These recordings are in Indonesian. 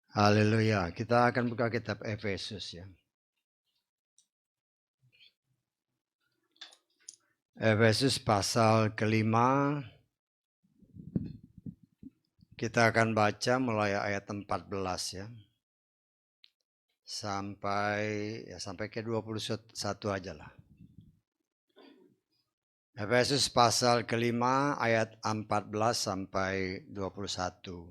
Haleluya. Kita akan buka kitab Efesus ya. Efesus pasal kelima. Kita akan baca mulai ayat 14 ya. Sampai ke 21 aja lah. Efesus pasal kelima ayat 14 sampai 21.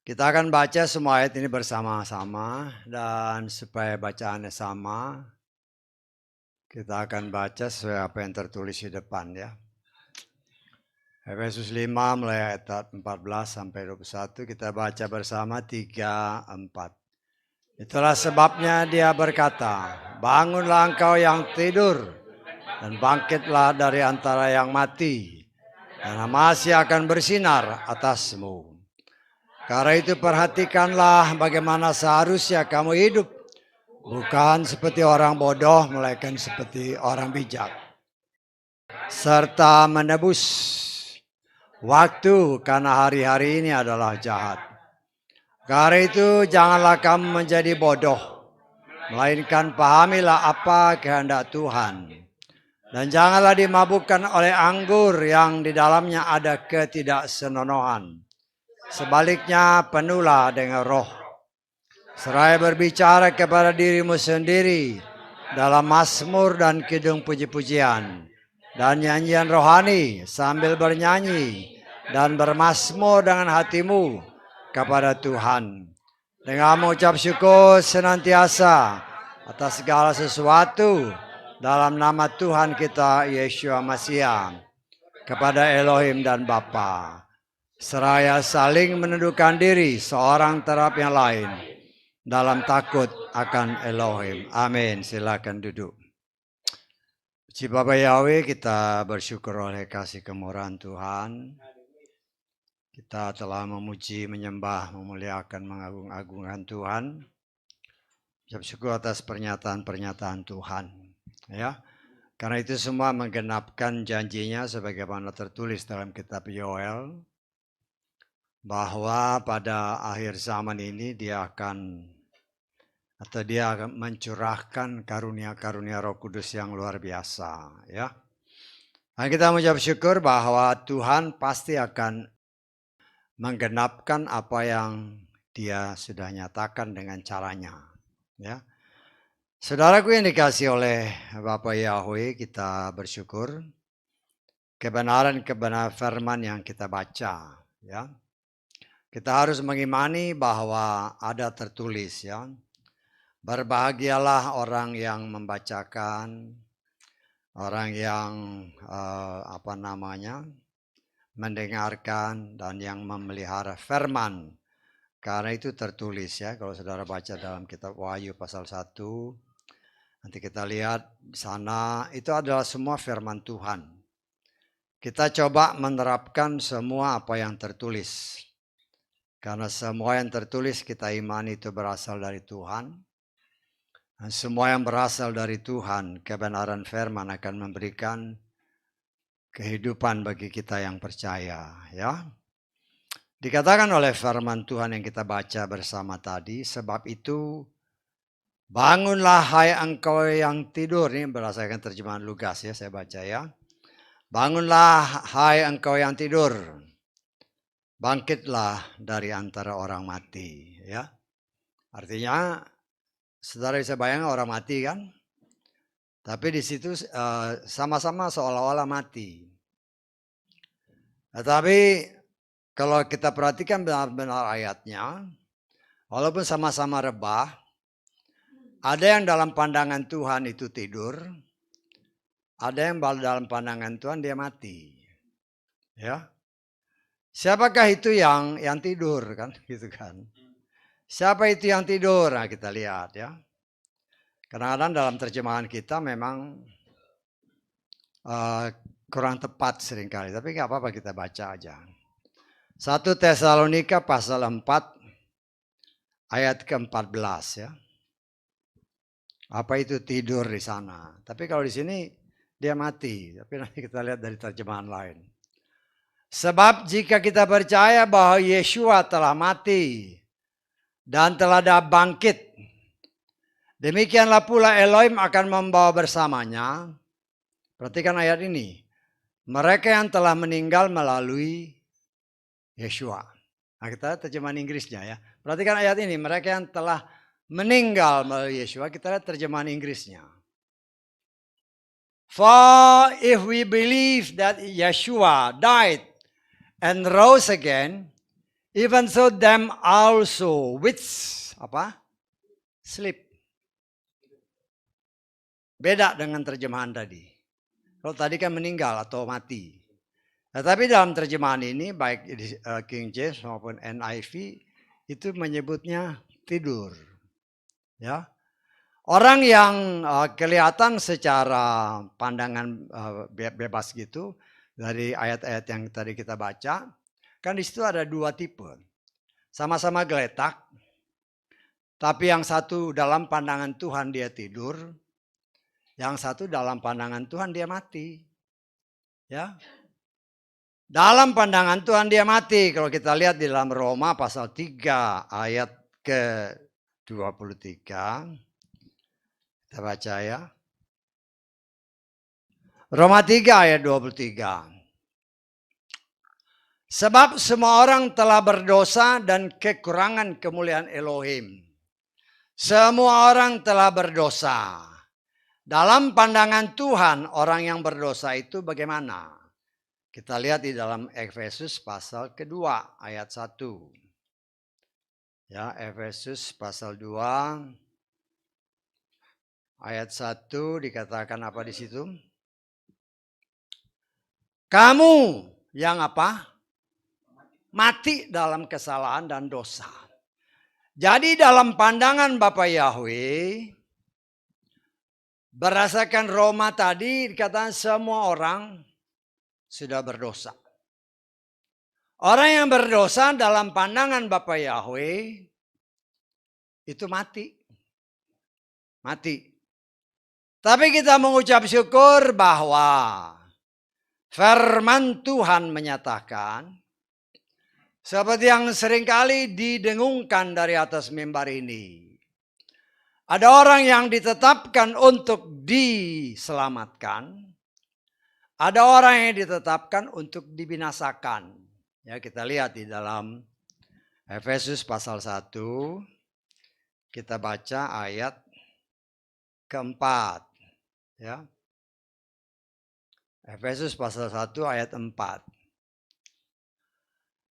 Kita akan baca semua ayat ini bersama-sama, dan supaya bacaannya sama, kita akan baca sesuai apa yang tertulis di depan ya. Efesus 5 mulai ayat 14 sampai 21, kita baca bersama 3, 4. Itulah sebabnya dia berkata, bangunlah engkau yang tidur, dan bangkitlah dari antara yang mati, karena masih akan bersinar atasmu. Karena itu perhatikanlah bagaimana seharusnya kamu hidup, bukan seperti orang bodoh, melainkan seperti orang bijak. Serta menebus waktu, karena hari-hari ini adalah jahat. Karena itu janganlah kamu menjadi bodoh, melainkan pahamilah apa kehendak Tuhan. Dan janganlah dimabukkan oleh anggur yang di dalamnya ada ketidaksenonohan. Sebaliknya penuhlah dengan roh. Seraya berbicara kepada dirimu sendiri dalam mazmur dan kidung puji-pujian dan nyanyian rohani sambil bernyanyi dan bermazmur dengan hatimu kepada Tuhan, dengan mengucap syukur senantiasa atas segala sesuatu dalam nama Tuhan kita Yeshua Mashiach kepada Elohim dan Bapa. Seraya saling menundukkan diri seorang terhadap yang lain dalam takut akan Elohim. Amin. Silakan duduk. Puji Bapa Yahweh, kita bersyukur oleh kasih kemurahan Tuhan. Kita telah memuji, menyembah, memuliakan, mengagung-agungkan Tuhan. Ucap syukur atas pernyataan-pernyataan Tuhan. Ya, karena itu semua menggenapkan janjinya sebagaimana tertulis dalam kitab Yoel, bahwa pada akhir zaman ini dia akan mencurahkan karunia-karunia Roh Kudus yang luar biasa ya. Dan kita mengucap syukur bahwa Tuhan pasti akan menggenapkan apa yang dia sudah nyatakan dengan caranya ya. Saudaraku yang dikasihi oleh Bapa Yahweh, kita bersyukur kebenaran firman yang kita baca ya. Kita harus mengimani bahwa ada tertulis ya. Berbahagialah orang yang membacakan, orang yang mendengarkan dan yang memelihara firman. Karena itu tertulis ya, kalau saudara baca dalam kitab Wahyu pasal 1, nanti kita lihat di sana itu adalah semua firman Tuhan. Kita coba menerapkan semua apa yang tertulis. Karena semua yang tertulis kita imani itu berasal dari Tuhan. Dan semua yang berasal dari Tuhan, kebenaran firman akan memberikan kehidupan bagi kita yang percaya. Ya, dikatakan oleh firman Tuhan yang kita baca bersama tadi, sebab itu bangunlah hai engkau yang tidur. Ini berdasarkan terjemahan Lukas ya, saya baca ya. Bangunlah hai engkau yang tidur, bangkitlah dari antara orang mati. Ya, artinya saudara bisa bayangkan orang mati kan? Tapi di situ sama-sama seolah-olah mati. Tetapi kalau kita perhatikan benar-benar ayatnya, walaupun sama-sama rebah, ada yang dalam pandangan Tuhan itu tidur, ada yang dalam pandangan Tuhan dia mati. Ya, siapakah itu yang tidur kan? Gitu kan? Siapa itu yang tidur? Nah, kita lihat ya. Kadang-kadang dalam terjemahan kita memang kurang tepat seringkali, tapi nggak apa-apa kita baca aja. 1 Tesalonika pasal 4 ayat ke-14 ya. Apa itu tidur di sana? Tapi kalau di sini dia mati, tapi nanti kita lihat dari terjemahan lain. Sebab jika kita percaya bahwa Yeshua telah mati dan telah bangkit, demikianlah pula Elohim akan membawa bersamanya. Perhatikan ayat ini. Mereka yang telah meninggal melalui Yeshua. Nah, kita terjemahan Inggrisnya ya. Perhatikan ayat ini. Mereka yang telah meninggal melalui Yeshua. Kita lihat terjemahan Inggrisnya. For if we believe that Yeshua died and rose again, even so them also which sleep. Beda dengan terjemahan tadi. Kalau tadi kan meninggal atau mati. Tetapi dalam terjemahan ini baik di King James maupun NIV itu menyebutnya tidur. Ya. Orang yang kelihatan secara pandangan bebas gitu dari ayat-ayat yang tadi kita baca, kan di situ ada dua tipe. Sama-sama geletak, tapi yang satu dalam pandangan Tuhan dia tidur, yang satu dalam pandangan Tuhan dia mati. Ya. Dalam pandangan Tuhan dia mati. Kalau kita lihat di dalam Roma pasal 3 ayat ke-23. Kita baca ya. Roma 3 ayat 23. Sebab semua orang telah berdosa dan kekurangan kemuliaan Elohim. Semua orang telah berdosa. Dalam pandangan Tuhan, orang yang berdosa itu bagaimana? Kita lihat di dalam Efesus pasal kedua ayat 1. Ya, Efesus pasal 2 ayat 1 dikatakan apa di situ? Kamu yang apa? Mati dalam kesalahan dan dosa. Jadi dalam pandangan Bapa Yahweh, berdasarkan Roma tadi dikatakan semua orang sudah berdosa. Orang yang berdosa dalam pandangan Bapa Yahweh itu mati. Mati. Tapi kita mengucap syukur bahwa firman Tuhan menyatakan, seperti yang seringkali didengungkan dari atas mimbar ini, ada orang yang ditetapkan untuk diselamatkan, ada orang yang ditetapkan untuk dibinasakan. Ya, kita lihat di dalam Efesus pasal 1, kita baca ayat keempat. Ya. Efesus pasal 1 ayat 4.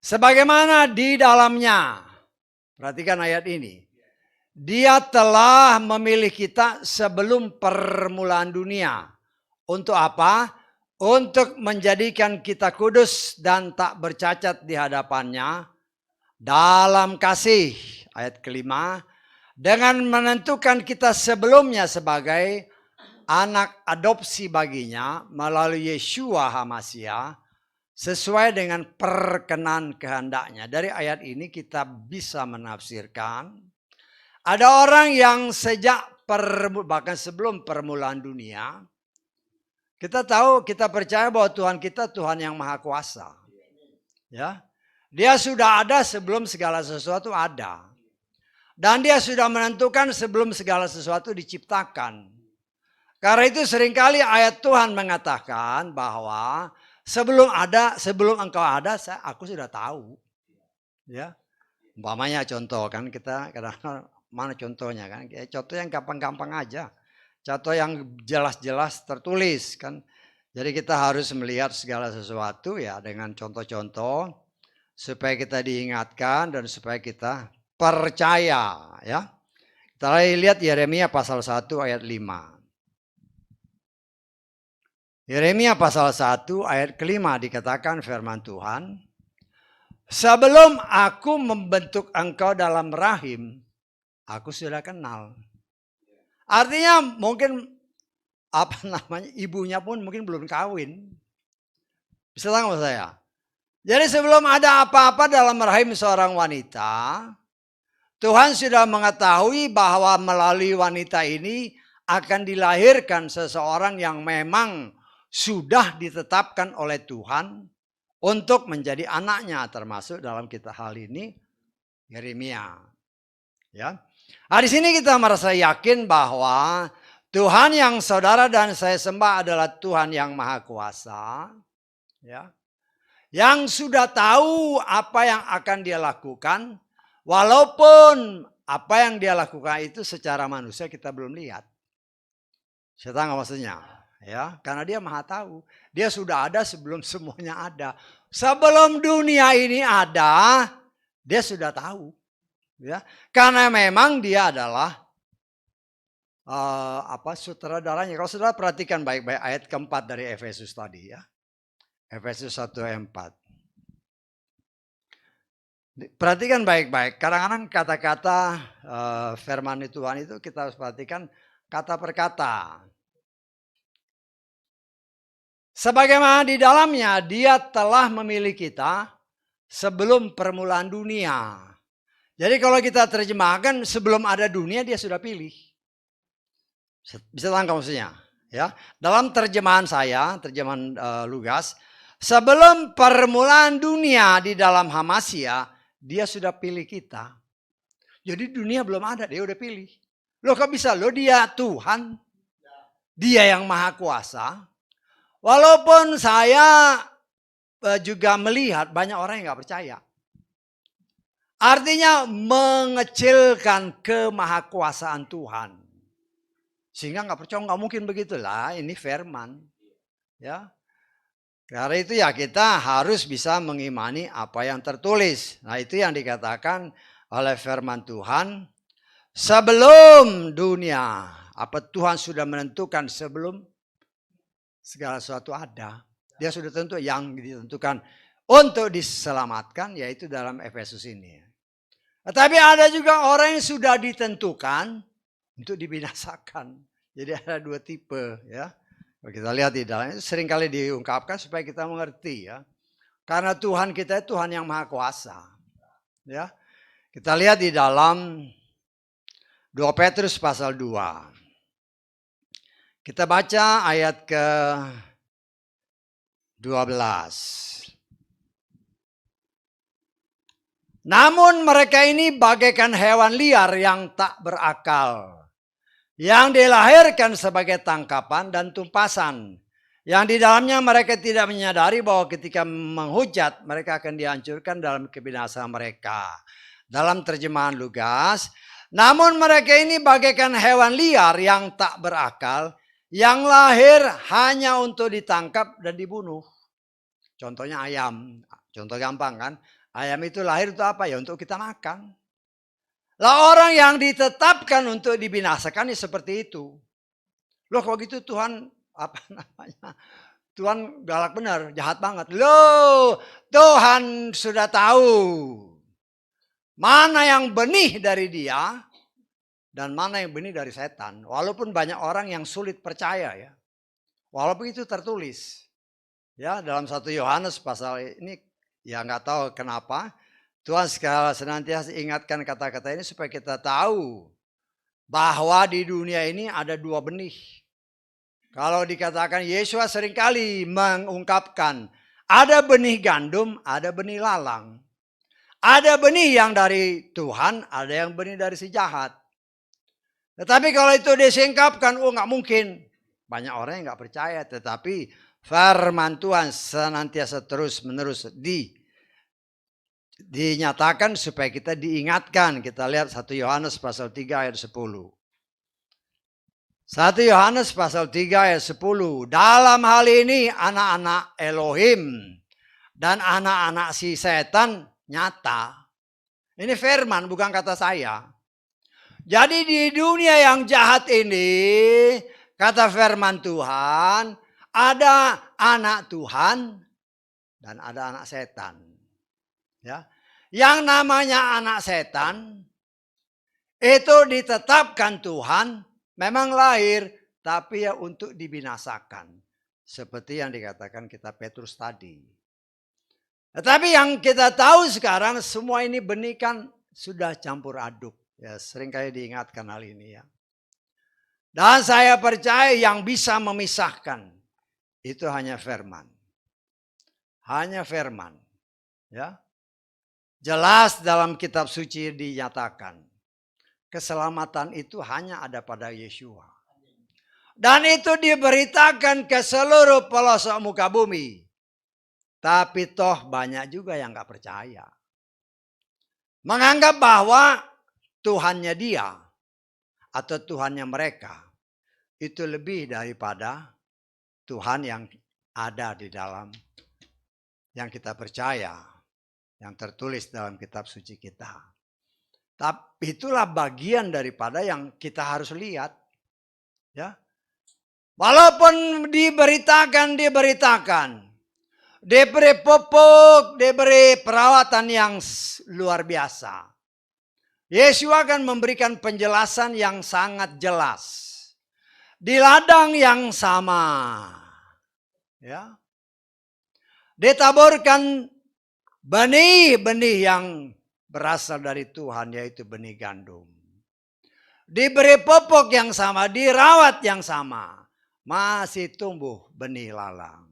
Sebagaimana di dalamnya, perhatikan ayat ini. Dia telah memilih kita sebelum permulaan dunia. Untuk apa? Untuk menjadikan kita kudus dan tak bercacat di hadapannya dalam kasih. Ayat kelima. Dengan menentukan kita sebelumnya sebagai anak adopsi baginya melalui Yeshua HaMashiach sesuai dengan perkenan kehendaknya. Dari ayat ini kita bisa menafsirkan ada orang yang sejak bahkan sebelum permulaan dunia, kita tahu, kita percaya bahwa Tuhan kita Tuhan yang Maha Kuasa. Ya, Dia sudah ada sebelum segala sesuatu ada. Dan dia sudah menentukan sebelum segala sesuatu diciptakan. Karena itu seringkali ayat Tuhan mengatakan bahwa sebelum engkau ada, aku sudah tahu. Ya, umpamanya contoh kan kita kadang-kadang mana contohnya kan? Contoh yang gampang-gampang aja. Contoh yang jelas-jelas tertulis kan. Jadi kita harus melihat segala sesuatu ya dengan contoh-contoh supaya kita diingatkan dan supaya kita percaya ya. Kita lihat Yeremia pasal 1 ayat 5. Yeremia pasal 1 ayat kelima dikatakan firman Tuhan, sebelum aku membentuk engkau dalam rahim, aku sudah kenal. Artinya mungkin ibunya pun mungkin belum kawin. Bisa tanggung saya. Jadi sebelum ada apa-apa dalam rahim seorang wanita, Tuhan sudah mengetahui bahwa melalui wanita ini akan dilahirkan seseorang yang memang sudah ditetapkan oleh Tuhan untuk menjadi anaknya, termasuk dalam kita hal ini Yeremia. Ya. Nah, di sini kita merasa yakin bahwa Tuhan yang saudara dan saya sembah adalah Tuhan yang Maha Kuasa, ya. Yang sudah tahu apa yang akan dia lakukan, walaupun apa yang dia lakukan itu secara manusia kita belum lihat. Saya tahu maksudnya, ya, karena dia Maha tahu. Dia sudah ada sebelum semuanya ada. Sebelum dunia ini ada, dia sudah tahu, ya. Karena memang dia adalah sutradaranya. Kalau saudara perhatikan baik-baik ayat keempat dari Efesus tadi, ya. Efesus 1 ayat 4. Perhatikan baik-baik. Kadang-kadang kata-kata firman Tuhan itu kita harus perhatikan kata per kata. Sebagaimana di dalamnya dia telah memilih kita sebelum permulaan dunia. Jadi kalau kita terjemahkan sebelum ada dunia dia sudah pilih. Bisa tangkap maksudnya, ya. Dalam terjemahan saya, terjemahan Lugas, sebelum permulaan dunia di dalam Hamasya, dia sudah pilih kita. Jadi dunia belum ada, dia udah pilih. Loh kok bisa? Loh dia Tuhan. Dia yang Maha Kuasa. Walaupun saya juga melihat banyak orang yang gak percaya. Artinya mengecilkan kemahakuasaan Tuhan. Sehingga nggak percaya, nggak mungkin begitulah, ini firman. Ya. Karena itu ya kita harus bisa mengimani apa yang tertulis. Nah itu yang dikatakan oleh firman Tuhan. Sebelum dunia, apa Tuhan sudah menentukan sebelum segala sesuatu ada. Dia sudah tentu yang ditentukan untuk diselamatkan, yaitu dalam Efesus ini. Tetapi ada juga orang yang sudah ditentukan untuk dibinasakan. Jadi ada dua tipe, ya. Kita lihat di dalamnya seringkali diungkapkan supaya kita mengerti, ya. Karena Tuhan kita itu Tuhan yang Maha Kuasa. Ya. Kita lihat di dalam 2 Petrus pasal 2. Kita baca ayat ke 12. Namun mereka ini bagaikan hewan liar yang tak berakal, yang dilahirkan sebagai tangkapan dan tumpasan, yang di dalamnya mereka tidak menyadari bahwa ketika menghujat mereka akan dihancurkan dalam kebinasaan mereka. Dalam terjemahan Lugas, namun mereka ini bagaikan hewan liar yang tak berakal, yang lahir hanya untuk ditangkap dan dibunuh. Contohnya ayam, contoh gampang kan? Ayam itu lahir untuk apa? Ya untuk kita makan. Lah orang yang ditetapkan untuk dibinasakan ya seperti itu. Loh kalau gitu Tuhan apa namanya? Tuhan galak benar, jahat banget. Loh Tuhan sudah tahu mana yang benih dari dia dan mana yang benih dari setan. Walaupun banyak orang yang sulit percaya ya. Walaupun itu tertulis. Ya dalam 1 Yohanes pasal ini ya nggak tahu kenapa Tuhan senantiasa ingatkan kata-kata ini supaya kita tahu bahwa di dunia ini ada dua benih. Kalau dikatakan Yesus seringkali mengungkapkan ada benih gandum, ada benih lalang. Ada benih yang dari Tuhan, ada yang benih dari si jahat. Tetapi kalau itu disingkapkan, nggak mungkin. Banyak orang yang nggak percaya, tetapi firman Tuhan senantiasa terus menerus dinyatakan supaya kita diingatkan. Kita lihat 1 Yohanes pasal 3 ayat 10. 1 Yohanes pasal 3 ayat 10. Dalam hal ini anak-anak Elohim dan anak-anak si setan nyata. Ini firman bukan kata saya. Jadi di dunia yang jahat ini, kata firman Tuhan, ada anak Tuhan dan ada anak setan. Ya. Yang namanya anak setan itu ditetapkan Tuhan memang lahir tapi ya untuk dibinasakan. Seperti yang dikatakan kitab Petrus tadi. Tetapi yang kita tahu sekarang semua ini benih kan sudah campur aduk. Ya, seringkali diingatkan hal ini ya. Dan saya percaya yang bisa memisahkan itu hanya firman. hanya firman. Ya. Jelas dalam kitab suci dinyatakan, keselamatan itu hanya ada pada Yeshua. Dan itu diberitakan ke seluruh pelosok muka bumi. Tapi toh banyak juga yang gak percaya. Menganggap bahwa Tuhannya dia atau Tuhannya mereka itu lebih daripada Tuhan yang ada di dalam yang kita percaya, yang tertulis dalam kitab suci kita. Tapi itulah bagian daripada yang kita harus lihat. Ya. Walaupun diberitakan, diberi pupuk, diberi perawatan yang luar biasa. Yesus akan memberikan penjelasan yang sangat jelas. Di ladang yang sama. Ya. Ditaburkan benih-benih yang berasal dari Tuhan, yaitu benih gandum. Diberi pupuk yang sama, dirawat yang sama. Masih tumbuh benih lalang.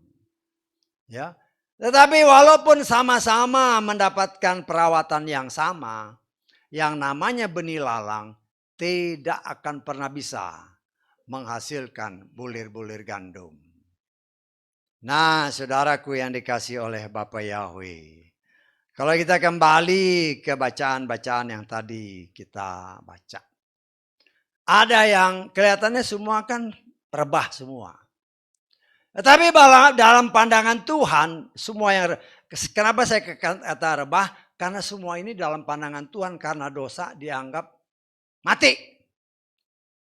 Ya. Tetapi walaupun sama-sama mendapatkan perawatan yang sama, yang namanya benih lalang tidak akan pernah bisa menghasilkan bulir-bulir gandum. Nah, saudaraku yang dikasih oleh Bapa Yahweh, kalau kita kembali ke bacaan-bacaan yang tadi kita baca, ada yang kelihatannya semua kan rebah semua. Tetapi dalam pandangan Tuhan, semua yang, kenapa saya kata rebah? Karena semua ini dalam pandangan Tuhan karena dosa dianggap mati.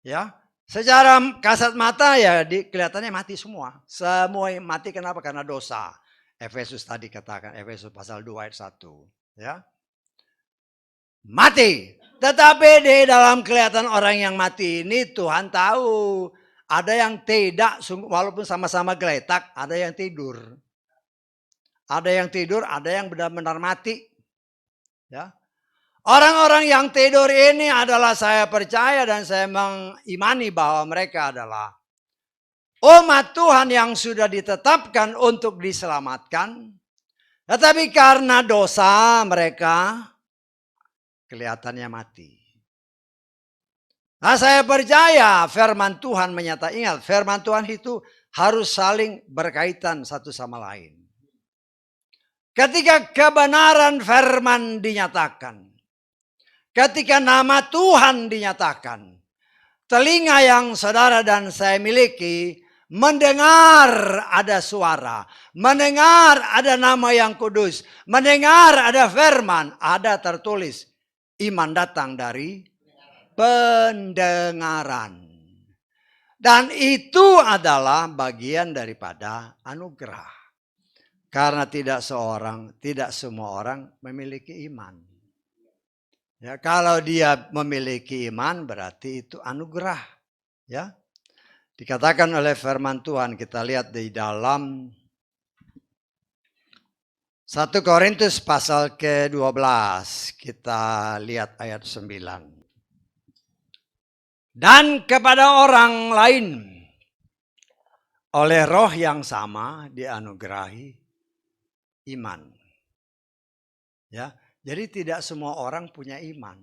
Ya, secara kasat mata ya kelihatannya mati semua. Semua mati kenapa? Karena dosa. Efesus tadi katakan, Efesus pasal 2 ayat 1. Ya. Mati. Tetapi di dalam kelihatan orang yang mati ini Tuhan tahu. Ada yang tidak, walaupun sama-sama geletak, ada yang tidur. Ada yang tidur, ada yang benar-benar mati. Ya. Orang-orang yang tidur ini adalah saya percaya dan saya mengimani bahwa mereka adalah umat Tuhan yang sudah ditetapkan untuk diselamatkan. Tetapi karena dosa mereka kelihatannya mati. Nah, saya percaya firman Tuhan menyatakan, ingat firman Tuhan itu harus saling berkaitan satu sama lain. Ketika kebenaran firman dinyatakan, ketika nama Tuhan dinyatakan, telinga yang saudara dan saya miliki mendengar ada suara, mendengar ada nama yang kudus, mendengar ada firman, ada tertulis, iman datang dari pendengaran. Dan itu adalah bagian daripada anugerah. Karena tidak semua orang memiliki iman. Ya, kalau dia memiliki iman berarti itu anugerah. Ya. Dikatakan oleh firman Tuhan, kita lihat di dalam 1 Korintus pasal ke-12. Kita lihat ayat 9. Dan kepada orang lain oleh roh yang sama dianugerahi iman. Ya, jadi tidak semua orang punya iman.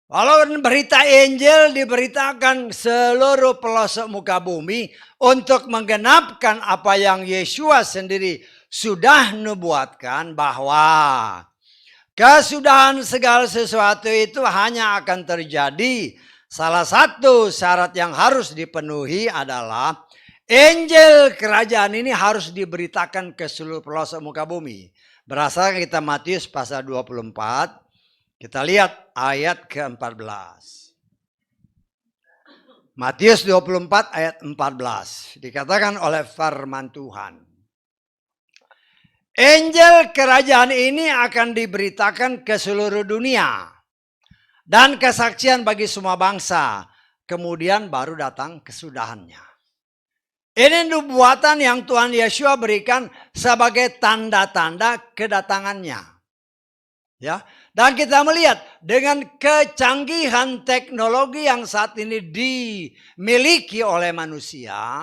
Walaupun berita Injil diberitakan seluruh pelosok muka bumi untuk menggenapkan apa yang Yeshua sendiri sudah nubuatkan, bahwa kesudahan segala sesuatu itu hanya akan terjadi. Salah satu syarat yang harus dipenuhi adalah Injil kerajaan ini harus diberitakan ke seluruh pelosok muka bumi. Berasal kita Matius pasal 24. Kita lihat ayat ke-14. Matius 24 ayat 14. Dikatakan oleh firman Tuhan, Injil kerajaan ini akan diberitakan ke seluruh dunia dan kesaksian bagi semua bangsa. Kemudian baru datang kesudahannya. Ini nubuatan yang Tuhan Yeshua berikan sebagai tanda-tanda kedatangannya. Ya, dan kita melihat dengan kecanggihan teknologi yang saat ini dimiliki oleh manusia,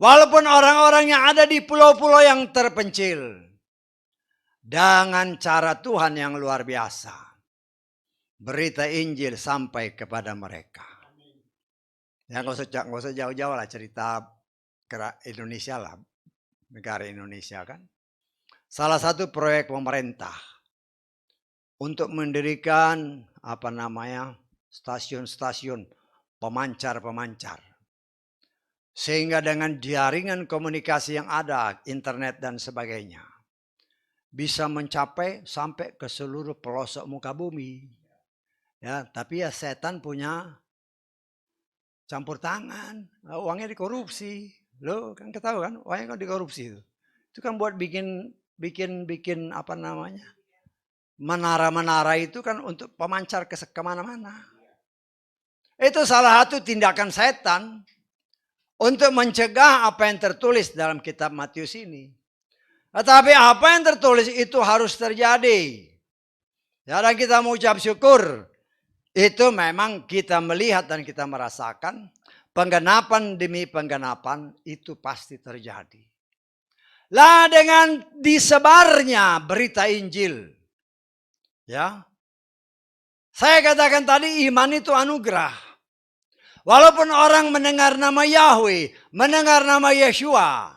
Walaupun orang-orang yang ada di pulau-pulau yang terpencil. Dengan cara Tuhan yang luar biasa. Berita Injil sampai kepada mereka. Ya nggak usah jauh-jauh lah cerita Indonesia lah. Negara Indonesia kan. Salah satu proyek pemerintah. Untuk mendirikan stasiun-stasiun pemancar-pemancar. Sehingga dengan jaringan komunikasi yang ada, internet dan sebagainya, bisa mencapai sampai ke seluruh pelosok muka bumi. Ya, tapi ya setan punya campur tangan, uangnya dikorupsi. Lo kan ketahui kan, uangnya kan dikorupsi itu. Itu kan buat bikin menara-menara itu kan untuk pemancar ke kemana-mana. Itu salah satu tindakan setan. Untuk mencegah apa yang tertulis dalam kitab Matius ini. Tetapi apa yang tertulis itu harus terjadi. Ya, dan kita mengucap syukur. Itu memang kita melihat dan kita merasakan. Penggenapan demi penggenapan itu pasti terjadi. Lah dengan disebarnya berita Injil. Ya. Saya katakan tadi iman itu anugerah. Walaupun orang mendengar nama Yahweh, mendengar nama Yeshua,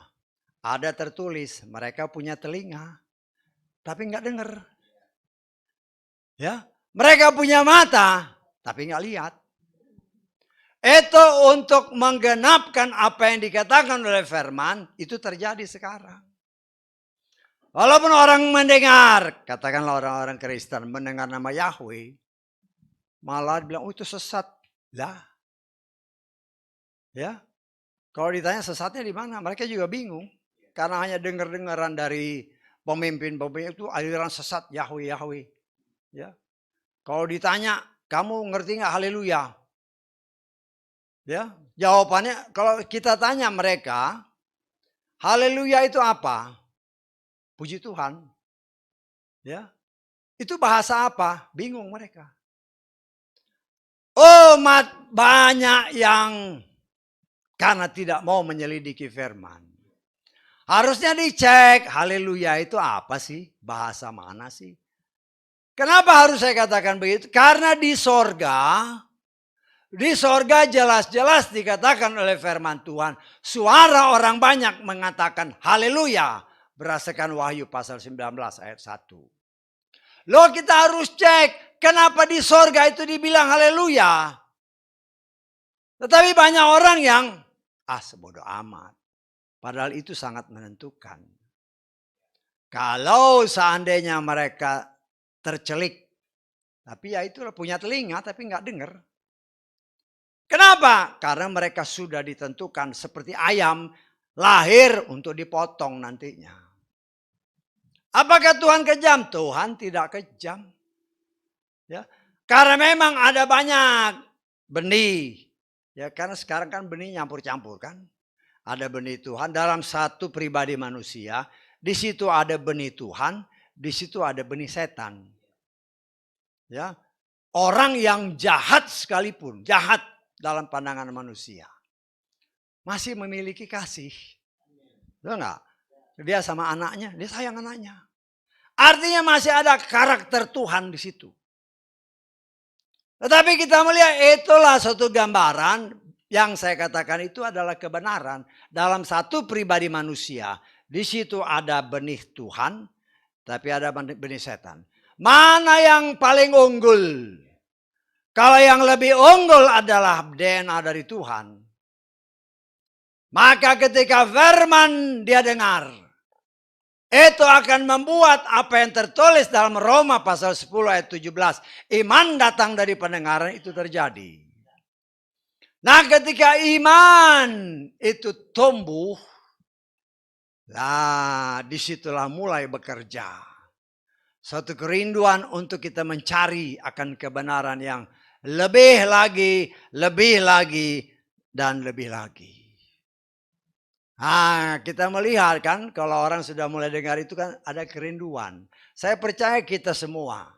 ada tertulis mereka punya telinga, tapi nggak dengar. Ya, mereka punya mata, tapi nggak lihat. Itu untuk menggenapkan apa yang dikatakan oleh firman, itu terjadi sekarang. Walaupun orang mendengar, katakanlah orang-orang Kristen mendengar nama Yahweh, malah bilang, oh itu sesat. Lah. Ya, kalau ditanya sesatnya di mana, mereka juga bingung. Karena hanya dengar-dengaran dari pemimpin-pemimpin itu aliran sesat Yahweh. Ya, kalau ditanya, kamu ngerti nggak haleluya? Ya, jawabannya kalau kita tanya mereka, haleluya itu apa? Puji Tuhan. Ya, itu bahasa apa? Bingung mereka. Banyak yang karena tidak mau menyelidiki firman. Harusnya dicek, haleluya itu apa sih? Bahasa mana sih? Kenapa harus saya katakan begitu? Karena di sorga jelas-jelas dikatakan oleh firman Tuhan. Suara orang banyak mengatakan haleluya. Berdasarkan Wahyu pasal 19 ayat 1. Loh kita harus cek, kenapa di sorga itu dibilang haleluya? Tetapi banyak orang yang, sebodoh amat. Padahal itu sangat menentukan. Kalau seandainya mereka tercelik, tapi ya itulah punya telinga tapi nggak dengar. Kenapa? Karena mereka sudah ditentukan seperti ayam lahir untuk dipotong nantinya. Apakah Tuhan kejam? Tuhan tidak kejam. Ya, karena memang ada banyak benih. Ya, karena sekarang kan benih nyampur-campur kan. Ada benih Tuhan dalam satu pribadi manusia. Di situ ada benih Tuhan, di situ ada benih setan. Ya, orang yang jahat sekalipun, jahat dalam pandangan manusia, masih memiliki kasih. Betul enggak? Dia sama anaknya, dia sayang anaknya. Artinya masih ada karakter Tuhan di situ. Tetapi kita melihat itulah suatu gambaran yang saya katakan itu adalah kebenaran. Dalam satu pribadi manusia, di situ ada benih Tuhan, tapi ada benih setan. Mana yang paling unggul? Kalau yang lebih unggul adalah DNA dari Tuhan. Maka ketika firman dia dengar, itu akan membuat apa yang tertulis dalam Roma pasal 10 ayat 17. Iman datang dari pendengaran, itu terjadi. Nah ketika iman itu tumbuh, lah disitulah mulai bekerja. Suatu kerinduan untuk kita mencari akan kebenaran yang lebih lagi, dan lebih lagi. Nah, kita melihat kan kalau orang sudah mulai dengar itu kan ada kerinduan. Saya percaya kita semua.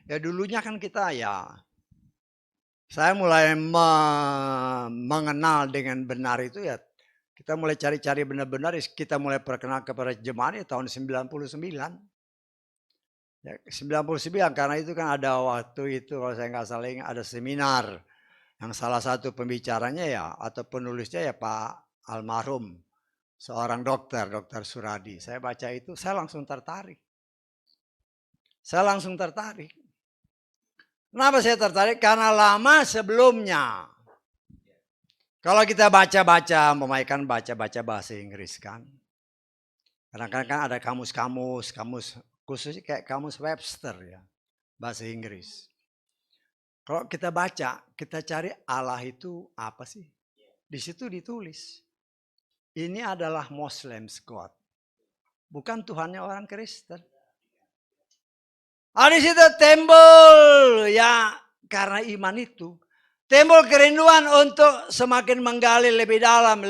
Ya dulunya kan kita saya mulai mengenal dengan benar itu ya Kita mulai cari-cari benar-benar, kita mulai perkenal kepada jemaat tahun 99. Ya, 99 karena itu kan ada waktu itu kalau saya nggak salah ada seminar yang salah satu pembicaranya ya atau penulisnya ya Pak almarhum seorang dokter Suradi. Saya baca itu saya langsung tertarik. Kenapa saya tertarik? Karena lama sebelumnya kalau kita baca-baca, memaikan baca-baca bahasa Inggris kan. Kadang-kadang kan ada kamus khususnya kayak kamus Webster ya, bahasa Inggris. Kalau kita baca, kita cari Allah itu apa sih? Di situ ditulis, ini adalah Muslim's God, bukan Tuhannya orang Kristen. Di situ timbul ya karena iman itu, timbul kerinduan untuk semakin menggali lebih dalam.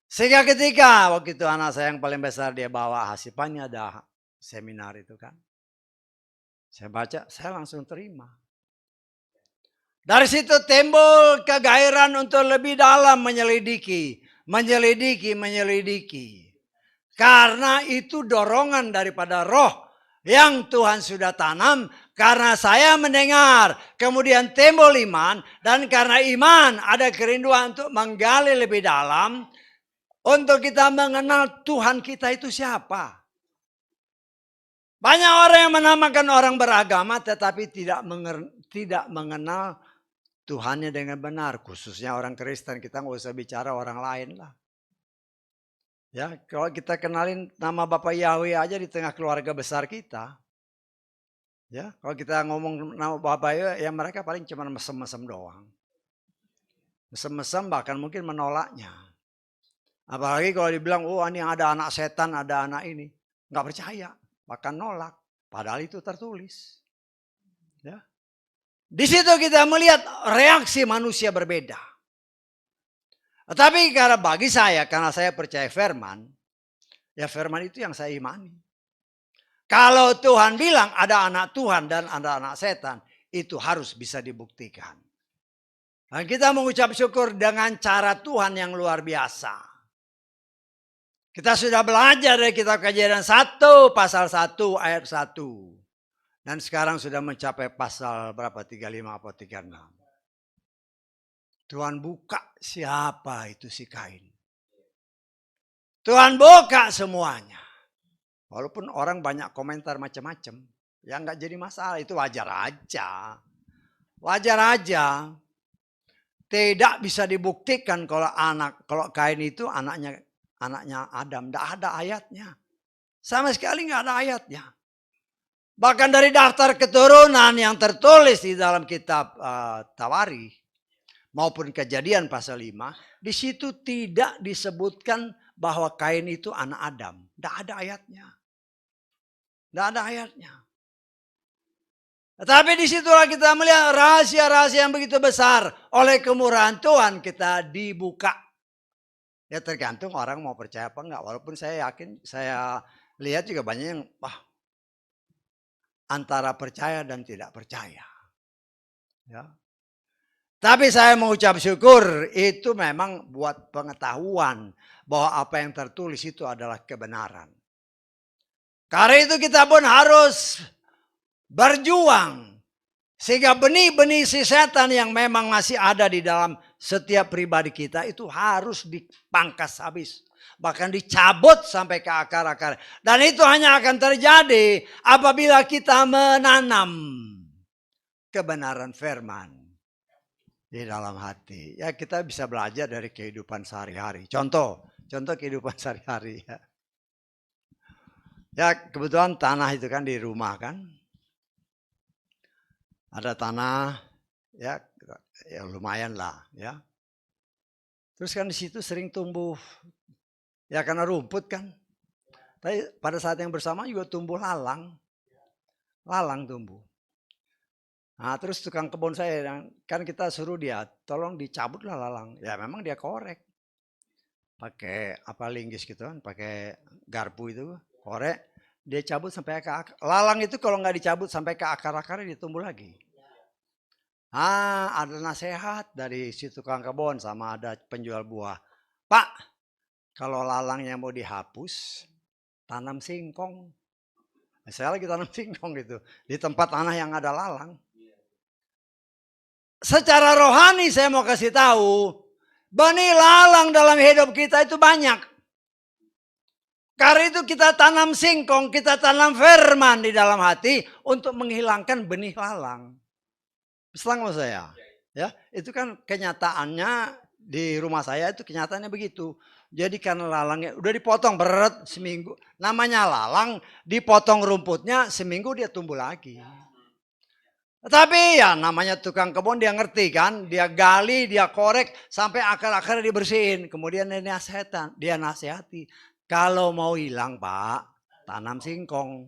Sehingga ketika waktu itu anak saya yang paling besar dia bawa hasipannya ada seminar itu kan. Saya baca, saya langsung terima. Dari situ timbul kegairahan untuk lebih dalam menyelidiki. Karena itu dorongan daripada roh yang Tuhan sudah tanam. Karena saya mendengar, kemudian timbul iman. Dan karena iman ada kerinduan untuk menggali lebih dalam. Untuk kita mengenal Tuhan kita itu siapa. Banyak orang yang menamakan orang beragama tetapi tidak mengenal Tuhannya dengan benar. Khususnya orang Kristen, kita nggak usah bicara orang lain lah. Ya, kalau kita kenalin nama Bapak Yahweh aja di tengah keluarga besar kita. Ya, kalau kita ngomong nama Bapak Yahweh, ya mereka paling cuma mesem-mesem doang. Mesem-mesem bahkan mungkin menolaknya. Apalagi kalau dibilang, oh ini ada anak setan, ada anak ini. Nggak percaya, bahkan nolak. Padahal itu tertulis. Ya. Di situ kita melihat reaksi manusia berbeda. Tetapi karena bagi saya, karena saya percaya firman, ya firman itu yang saya imani. Kalau Tuhan bilang ada anak Tuhan dan ada anak setan, itu harus bisa dibuktikan. Dan kita mengucap syukur dengan cara Tuhan yang luar biasa. Kita sudah belajar dari kitab Kejadian 1 pasal 1 ayat 1. Dan sekarang sudah mencapai pasal berapa? 35 atau 36. Tuhan buka siapa itu si Kain. Tuhan buka semuanya. Walaupun orang banyak komentar macam-macam. Ya nggak jadi masalah, itu wajar aja. Wajar aja. Tidak bisa dibuktikan kalau Kain itu anaknya Adam. Tidak ada ayatnya. Sama sekali nggak ada ayatnya. Bahkan dari daftar keturunan yang tertulis di dalam kitab Tawari maupun Kejadian pasal 5, di situ tidak disebutkan bahwa Kain itu anak Adam. Tidak ada ayatnya. Tidak ada ayatnya. Tetapi disitulah kita melihat rahasia-rahasia yang begitu besar. Oleh kemurahan Tuhan kita dibuka. Ya tergantung orang mau percaya apa enggak. Walaupun saya yakin, saya lihat juga banyak yang antara percaya dan tidak percaya. Ya. Tapi saya mengucap syukur itu memang buat pengetahuan bahwa apa yang tertulis itu adalah kebenaran. Karena itu kita pun harus berjuang. Sehingga benih-benih si setan yang memang masih ada di dalam setiap pribadi kita itu harus dipangkas habis. Bahkan dicabut sampai ke akar-akar. Dan itu hanya akan terjadi apabila kita menanam kebenaran firman di dalam hati. Ya kita bisa belajar dari kehidupan sehari-hari. Contoh kehidupan sehari-hari. Ya kebetulan tanah itu kan di rumah kan. Ada tanah ya lumayan lah ya. Terus kan di situ sering tumbuh ya karena rumput kan. Tapi pada saat yang bersama juga tumbuh lalang. Lalang tumbuh. Nah terus tukang kebun saya kan kita suruh dia tolong dicabutlah lalang. Ya memang dia korek. Pakai linggis gitu kan, pakai garpu itu korek. Dia cabut sampai ke akar. Lalang itu kalau nggak dicabut sampai ke akar-akarnya dia tumbuh lagi. Ada nasihat dari si tukang kebun sama ada penjual buah. Pak, kalau lalangnya mau dihapus, tanam singkong. Saya lagi tanam singkong gitu. Di tempat tanah yang ada lalang. Secara rohani saya mau kasih tahu, benih lalang dalam hidup kita itu banyak. Karena itu kita tanam singkong, kita tanam firman di dalam hati untuk menghilangkan benih lalang. Setelah saya, ya itu kan kenyataannya di rumah saya itu kenyataannya begitu. Jadi karena lalangnya udah dipotong berat seminggu, namanya lalang, dipotong rumputnya seminggu dia tumbuh lagi. Tapi ya namanya tukang kebun dia ngerti kan, dia gali, dia korek sampai akar-akar dibersihin. Kemudian dia nasihati, kalau mau hilang Pak, tanam singkong.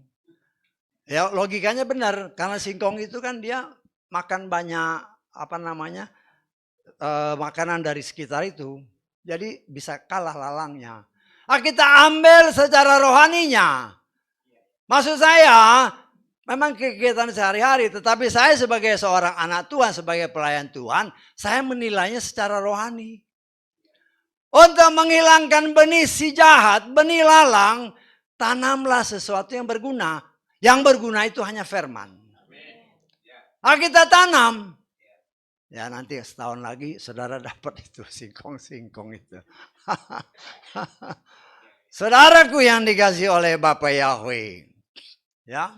Ya logikanya benar, karena singkong itu kan dia makan banyak makanan dari sekitar itu. Jadi bisa kalah lalangnya. Kita ambil secara rohaninya. Maksud saya, memang kegiatan sehari-hari, tetapi saya sebagai seorang anak Tuhan, sebagai pelayan Tuhan, saya menilainya secara rohani. Untuk menghilangkan benih si jahat, benih lalang, tanamlah sesuatu yang berguna. Yang berguna itu hanya firman. Kita tanam. Ya nanti setahun lagi saudara dapat itu singkong-singkong itu. Saudaraku yang dikasih oleh Bapak Yahweh. Ya.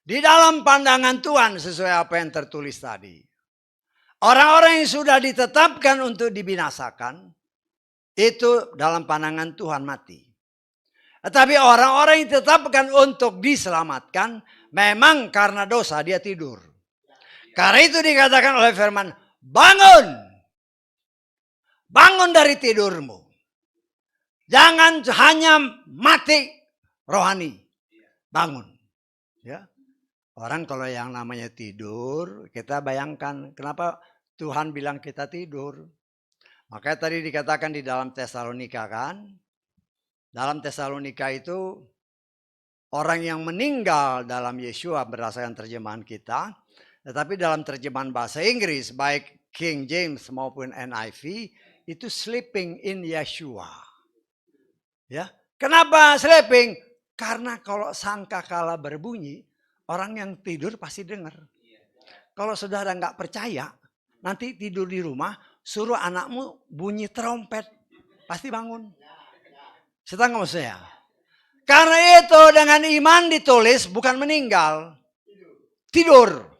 Di dalam pandangan Tuhan sesuai apa yang tertulis tadi. Orang-orang yang sudah ditetapkan untuk dibinasakan, itu dalam pandangan Tuhan mati. Tetapi orang-orang yang ditetapkan untuk diselamatkan, memang karena dosa dia tidur. Karena itu dikatakan oleh firman, bangun. Bangun dari tidurmu. Jangan hanya mati rohani. Bangun. Ya. Orang kalau yang namanya tidur, kita bayangkan kenapa Tuhan bilang kita tidur. Makanya tadi dikatakan di dalam Tesalonika kan. Dalam Tesalonika itu orang yang meninggal dalam Yeshua berdasarkan terjemahan kita. Tetapi dalam terjemahan bahasa Inggris baik King James maupun NIV itu sleeping in Yeshua. Ya. Kenapa sleeping? Karena kalau sangkakala berbunyi, orang yang tidur pasti dengar. Kalau saudara nggak percaya, nanti tidur di rumah, suruh anakmu bunyi trompet, pasti bangun. Setengah maksudnya. Karena itu dengan iman ditulis bukan meninggal, tidur.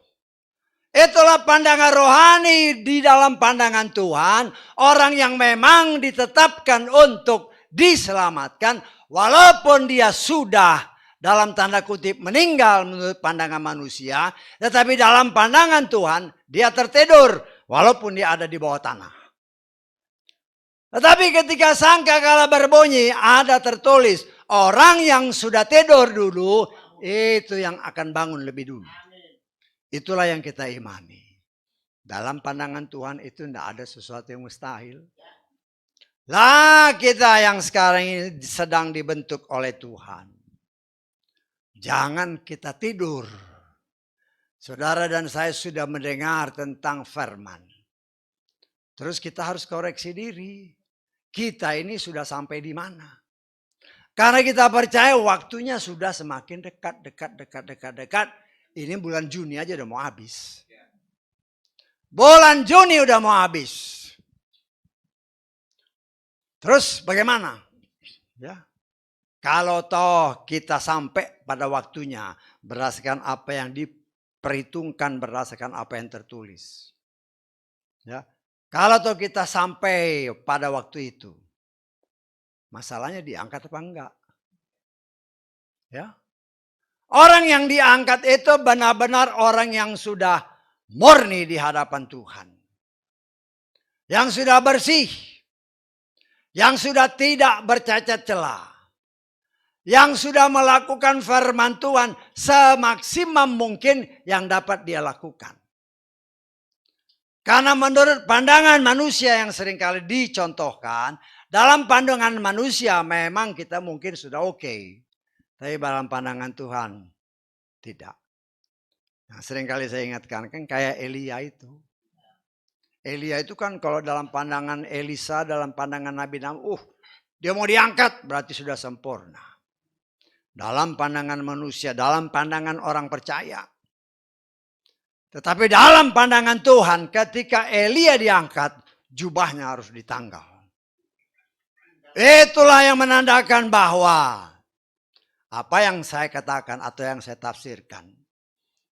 Itulah pandangan rohani di dalam pandangan Tuhan. Orang yang memang ditetapkan untuk diselamatkan, walaupun dia sudah dalam tanda kutip meninggal menurut pandangan manusia, tetapi dalam pandangan Tuhan dia tertidur walaupun dia ada di bawah tanah. Tetapi ketika sangkakala berbunyi ada tertulis orang yang sudah tidur dulu itu yang akan bangun lebih dulu. Itulah yang kita imani. Dalam pandangan Tuhan itu tidak ada sesuatu yang mustahil. Lah kita yang sekarang ini sedang dibentuk oleh Tuhan. Jangan kita tidur. Saudara dan saya sudah mendengar tentang firman. Terus kita harus koreksi diri. Kita ini sudah sampai di mana? Karena kita percaya waktunya sudah semakin dekat. Ini bulan Juni aja udah mau habis. Bulan Juni udah mau habis. Terus bagaimana? Ya. Kalau toh kita sampai pada waktunya berdasarkan apa yang diperhitungkan berdasarkan apa yang tertulis. Ya. Kalau toh kita sampai pada waktu itu, masalahnya diangkat apa enggak? Ya. Orang yang diangkat itu benar-benar orang yang sudah murni di hadapan Tuhan. Yang sudah bersih. Yang sudah tidak bercacat celah. Yang sudah melakukan firman Tuhan semaksimum mungkin yang dapat dia lakukan. Karena menurut pandangan manusia yang seringkali dicontohkan, dalam pandangan manusia memang kita mungkin sudah oke. Tapi dalam pandangan Tuhan tidak. Nah, seringkali saya ingatkan kan kayak Elia itu. Elia itu kan kalau dalam pandangan Elisa, dalam pandangan Nabi, dia mau diangkat berarti sudah sempurna. Dalam pandangan manusia, dalam pandangan orang percaya. Tetapi dalam pandangan Tuhan, ketika Elia diangkat, jubahnya harus ditanggal. Itulah yang menandakan bahwa apa yang saya katakan atau yang saya tafsirkan.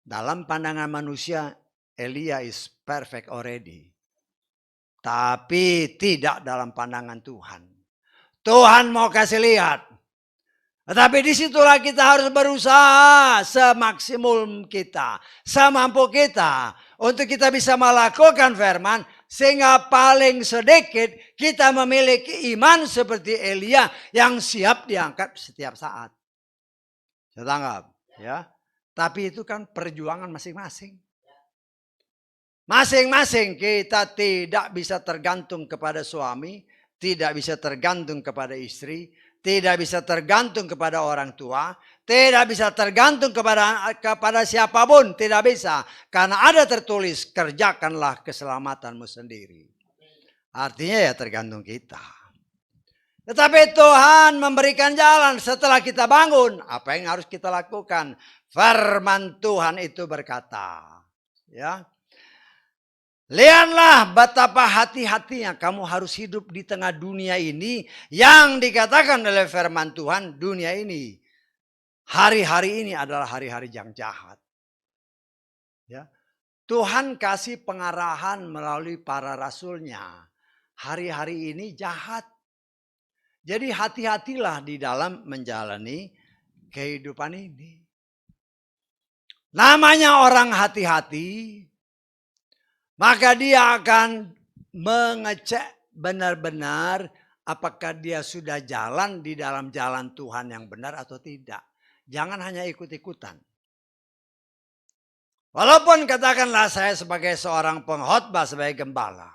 Dalam pandangan manusia, Elia is perfect already. Tapi tidak dalam pandangan Tuhan. Tuhan mau kasih lihat. Tetapi disitulah kita harus berusaha semaksimum kita, semampu kita. Untuk kita bisa melakukan firman, sehingga paling sedikit kita memiliki iman seperti Elia yang siap diangkat setiap saat. Saya tanggap, ya. Tapi itu kan perjuangan masing-masing. Masing-masing kita tidak bisa tergantung kepada suami, tidak bisa tergantung kepada istri, tidak bisa tergantung kepada orang tua, tidak bisa tergantung kepada siapapun, tidak bisa. Karena ada tertulis, kerjakanlah keselamatanmu sendiri. Artinya ya tergantung kita. Tetapi Tuhan memberikan jalan setelah kita bangun. Apa yang harus kita lakukan? Firman Tuhan itu berkata, ya, lihatlah betapa hati-hatinya kamu harus hidup di tengah dunia ini yang dikatakan oleh firman Tuhan, dunia ini. Hari-hari ini adalah hari-hari yang jahat. Ya. Tuhan kasih pengarahan melalui para rasulnya. Hari-hari ini jahat. Jadi hati-hatilah di dalam menjalani kehidupan ini. Namanya orang hati-hati, maka dia akan mengecek benar-benar apakah dia sudah jalan di dalam jalan Tuhan yang benar atau tidak. Jangan hanya ikut-ikutan. Walaupun katakanlah saya sebagai seorang pengkhotbah, sebagai gembala.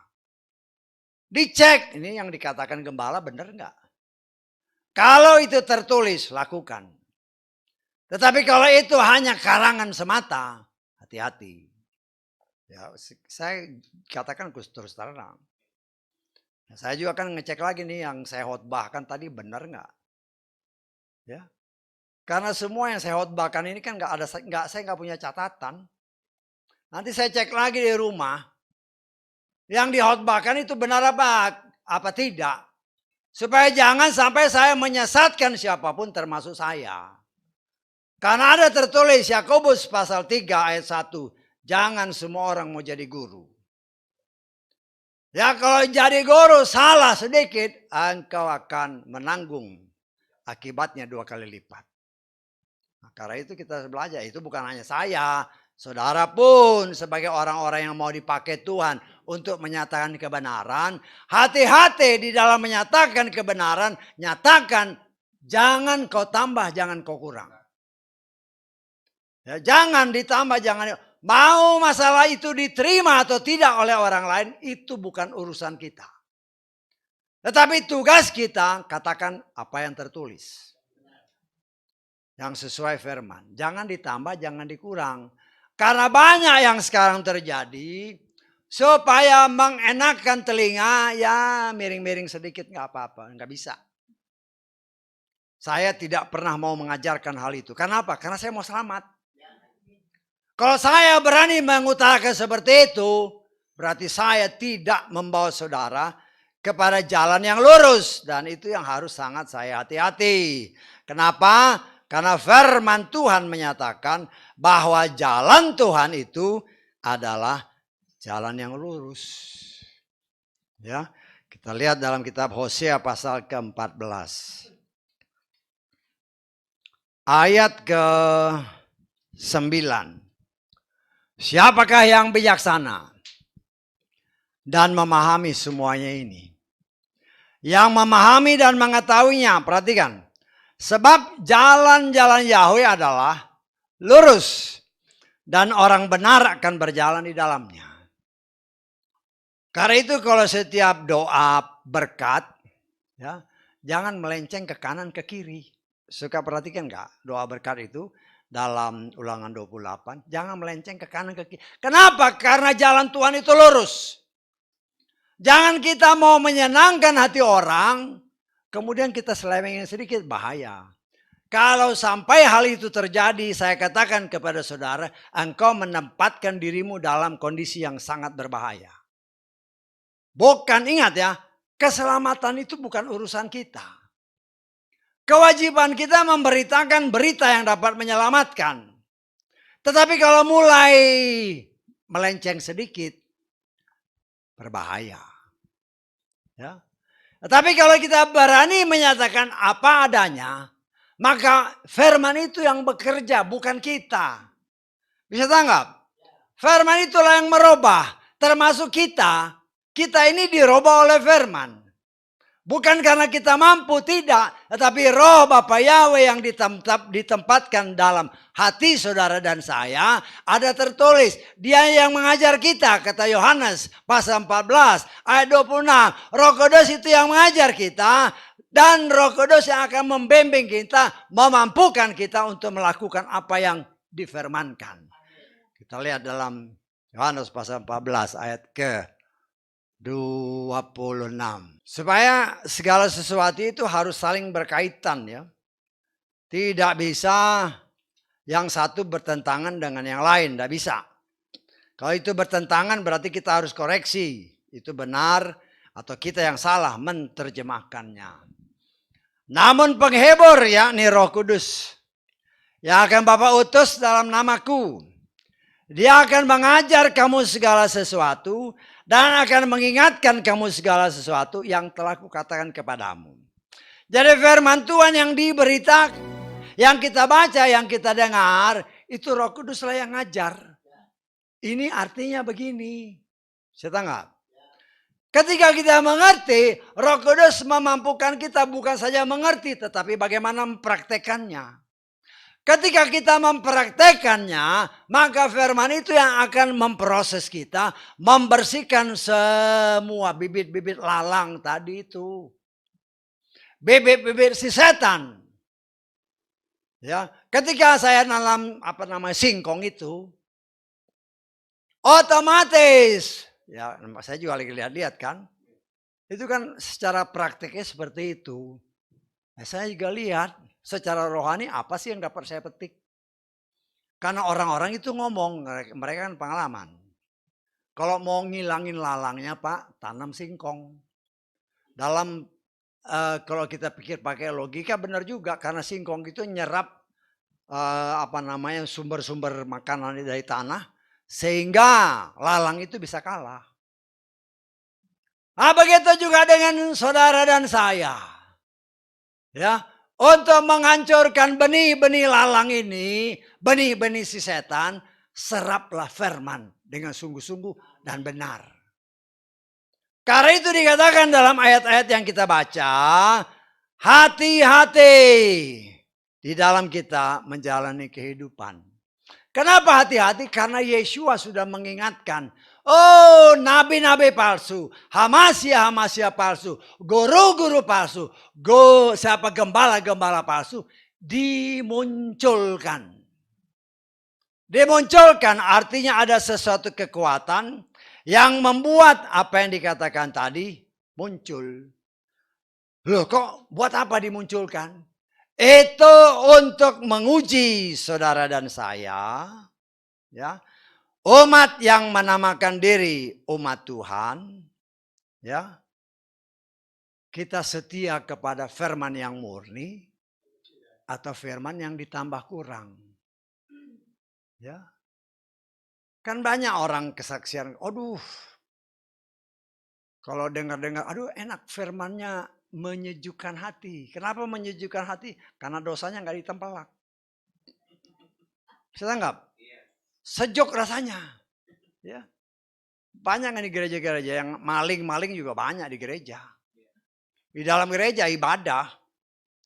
Dicek, ini yang dikatakan gembala benar enggak? Kalau itu tertulis, lakukan. Tetapi kalau itu hanya karangan semata, hati-hati. Ya, saya katakan terus terang. Saya juga kan ngecek lagi nih yang saya khotbahkan tadi benar nggak? Ya, karena semua yang saya khotbahkan ini kan saya nggak punya catatan. Nanti saya cek lagi di rumah, yang dikhotbahkan itu benar apa tidak? Supaya jangan sampai saya menyesatkan siapapun termasuk saya. Karena ada tertulis Yakobus pasal 3 ayat 1. Jangan semua orang mau jadi guru. Ya kalau jadi guru salah sedikit, engkau akan menanggung akibatnya 2 kali lipat. Nah, karena itu kita belajar, itu bukan hanya saya. Saudara pun sebagai orang-orang yang mau dipakai Tuhan untuk menyatakan kebenaran. Hati-hati di dalam menyatakan kebenaran. Nyatakan, jangan kau tambah, jangan kau kurang. Ya, jangan ditambah, jangan. Mau masalah itu diterima atau tidak oleh orang lain, itu bukan urusan kita. Tetapi tugas kita, katakan apa yang tertulis. Yang sesuai firman. Jangan ditambah, jangan dikurang. Karena banyak yang sekarang terjadi, supaya mengenakkan telinga, ya miring-miring sedikit gak apa-apa, gak bisa. Saya tidak pernah mau mengajarkan hal itu. Kenapa? Karena saya mau selamat. Kalau saya berani mengutarakan seperti itu, berarti saya tidak membawa saudara kepada jalan yang lurus. Dan itu yang harus sangat saya hati-hati. Kenapa? Karena firman Tuhan menyatakan bahwa jalan Tuhan itu adalah jalan yang lurus. Ya, kita lihat dalam kitab Hosea pasal ke-14. Ayat ke-9. Siapakah yang bijaksana dan memahami semuanya ini? Yang memahami dan mengetahuinya, perhatikan. Sebab jalan-jalan Yahweh adalah lurus dan orang benar akan berjalan di dalamnya. Karena itu kalau setiap doa berkat, ya, jangan melenceng ke kanan ke kiri. Suka perhatikan nggak doa berkat itu? dalam Ulangan 28, jangan melenceng ke kanan ke kiri. Kenapa? Karena jalan Tuhan itu lurus. Jangan kita mau menyenangkan hati orang, kemudian kita selewengin sedikit, bahaya. Kalau sampai hal itu terjadi, saya katakan kepada saudara, engkau menempatkan dirimu dalam kondisi yang sangat berbahaya. Bukan, ingat ya, keselamatan itu bukan urusan kita. Kewajiban kita memberitakan berita yang dapat menyelamatkan. Tetapi kalau mulai melenceng sedikit, berbahaya. Ya. Tetapi kalau kita berani menyatakan apa adanya, maka firman itu yang bekerja, bukan kita. Bisa tanggap? Firman itulah yang merubah, termasuk kita. Kita ini dirubah oleh firman. Bukan karena kita mampu, tidak. Tetapi roh Bapa Yahweh yang ditempatkan dalam hati saudara dan saya. Ada tertulis. Dia yang mengajar kita, kata Yohanes pasal 14 ayat 26. Roh Kudus itu yang mengajar kita. Dan Roh Kudus yang akan membimbing kita, memampukan kita untuk melakukan apa yang difirmankan. Kita lihat dalam Yohanes pasal 14 ayat ke 26. Supaya segala sesuatu itu harus saling berkaitan ya. Tidak bisa yang satu bertentangan dengan yang lain, tidak bisa. Kalau itu bertentangan berarti kita harus koreksi. Itu benar atau kita yang salah menerjemahkannya. Namun penghibur yakni Roh Kudus yang akan Bapa utus dalam namaku. Dia akan mengajar kamu segala sesuatu dan akan mengingatkan kamu segala sesuatu yang telah kukatakan kepadamu. Jadi firman Tuhan yang diberitakan, yang kita baca, yang kita dengar, itu Roh Kudus lah yang ngajar. Ini artinya begini. Saya tanggap. Ketika kita mengerti, Roh Kudus memampukan kita bukan saja mengerti, tetapi bagaimana mempraktekannya. Ketika kita mempraktekannya, maka firman itu yang akan memproses kita, membersihkan semua bibit-bibit lalang tadi itu. Bibit-bibit si setan. Ya, ketika saya nanam singkong itu, otomatis, ya saya juga lagi lihat-lihat kan, itu kan secara prakteknya seperti itu. Nah, saya juga lihat. Secara rohani apa sih yang dapat saya petik? Karena orang-orang itu ngomong, mereka kan pengalaman. Kalau mau ngilangin lalangnya Pak, tanam singkong. Dalam kalau kita pikir pakai logika benar juga, karena singkong itu nyerap sumber-sumber makanan dari tanah, sehingga lalang itu bisa kalah. Nah, begitu juga dengan saudara dan saya. Ya. Untuk menghancurkan benih-benih lalang ini, benih-benih si setan, seraplah firman dengan sungguh-sungguh dan benar. Karena itu dikatakan dalam ayat-ayat yang kita baca, hati-hati di dalam kita menjalani kehidupan. Kenapa hati-hati? Karena Yeshua sudah mengingatkan, oh nabi-nabi palsu, hamasia palsu, guru-guru palsu, gembala-gembala palsu dimunculkan. Dimunculkan artinya ada sesuatu kekuatan yang membuat apa yang dikatakan tadi muncul. Loh kok buat apa dimunculkan? Itu untuk menguji saudara dan saya, ya. Umat yang menamakan diri umat Tuhan, ya, kita setia kepada firman yang murni atau firman yang ditambah kurang, ya. Kan banyak orang kesaksian, aduh, kalau dengar-dengar, aduh enak firmannya menyejukkan hati. Kenapa menyejukkan hati? Karena dosanya nggak ditempelak. Bisa tanggap? Sejuk rasanya, ya. Banyak di gereja-gereja yang maling-maling juga banyak di gereja. Di dalam gereja ibadah,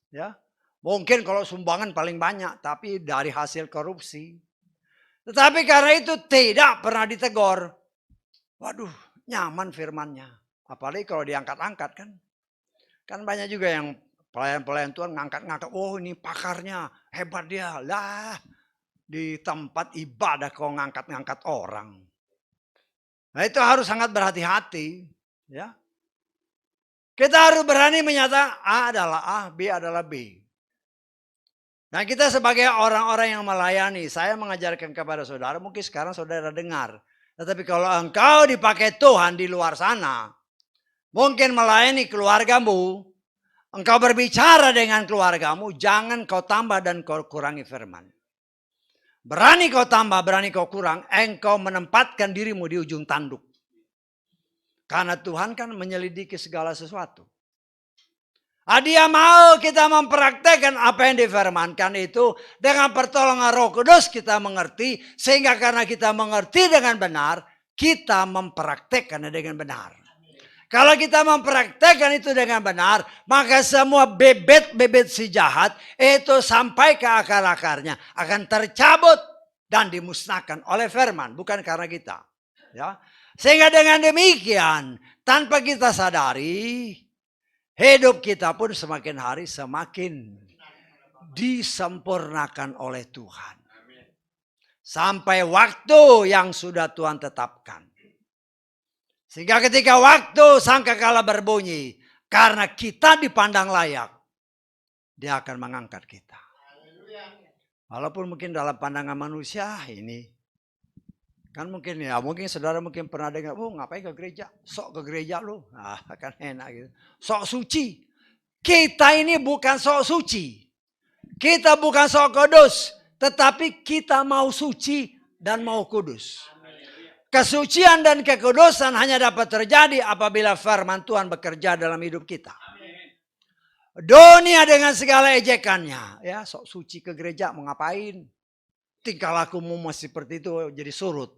ya. Mungkin kalau sumbangan paling banyak, tapi dari hasil korupsi. Tetapi karena itu tidak pernah ditegur. Waduh, nyaman firmannya. Apalagi kalau diangkat-angkat kan. Kan banyak juga yang pelayan-pelayan Tuhan ngangkat-ngangkat. Oh ini pakarnya, hebat dia. Lah, di tempat ibadah kau ngangkat-ngangkat orang. Nah itu harus sangat berhati-hati. Ya. Kita harus berani menyatakan A adalah A, B adalah B. Nah kita sebagai orang-orang yang melayani, saya mengajarkan kepada saudara, mungkin sekarang saudara dengar. Tetapi kalau engkau dipakai Tuhan di luar sana, mungkin melayani keluargamu, engkau berbicara dengan keluargamu, jangan kau tambah dan kau kurangi firman. Berani kau tambah, berani kau kurang, engkau menempatkan dirimu di ujung tanduk. Karena Tuhan kan menyelidiki segala sesuatu. Dia mau kita mempraktekkan apa yang difirmankan itu dengan pertolongan Roh Kudus kita mengerti, sehingga karena kita mengerti dengan benar, kita mempraktekkannya dengan benar. Kalau kita mempraktekkan itu dengan benar, maka semua bebet-bebet si jahat itu sampai ke akar-akarnya akan tercabut dan dimusnahkan oleh firman, bukan karena kita. Ya. Sehingga dengan demikian, tanpa kita sadari, hidup kita pun semakin hari semakin disempurnakan oleh Tuhan. Sampai waktu yang sudah Tuhan tetapkan. Sehingga ketika waktu sangkakala berbunyi, karena kita dipandang layak, Dia akan mengangkat kita. Walaupun mungkin dalam pandangan manusia ini, kan mungkin ya, mungkin saudara mungkin pernah dengar, ngapain ke gereja? Sok ke gereja lu. Nah, kan enak gitu. Sok suci. Kita ini bukan sok suci. Kita bukan sok kudus. Tetapi kita mau suci dan mau kudus. Kesucian dan kekudusan hanya dapat terjadi apabila firman Tuhan bekerja dalam hidup kita. Dunia dengan segala ejekannya. Ya, sok suci ke gereja mau ngapain? Tingkah lakumu masih seperti itu jadi surut.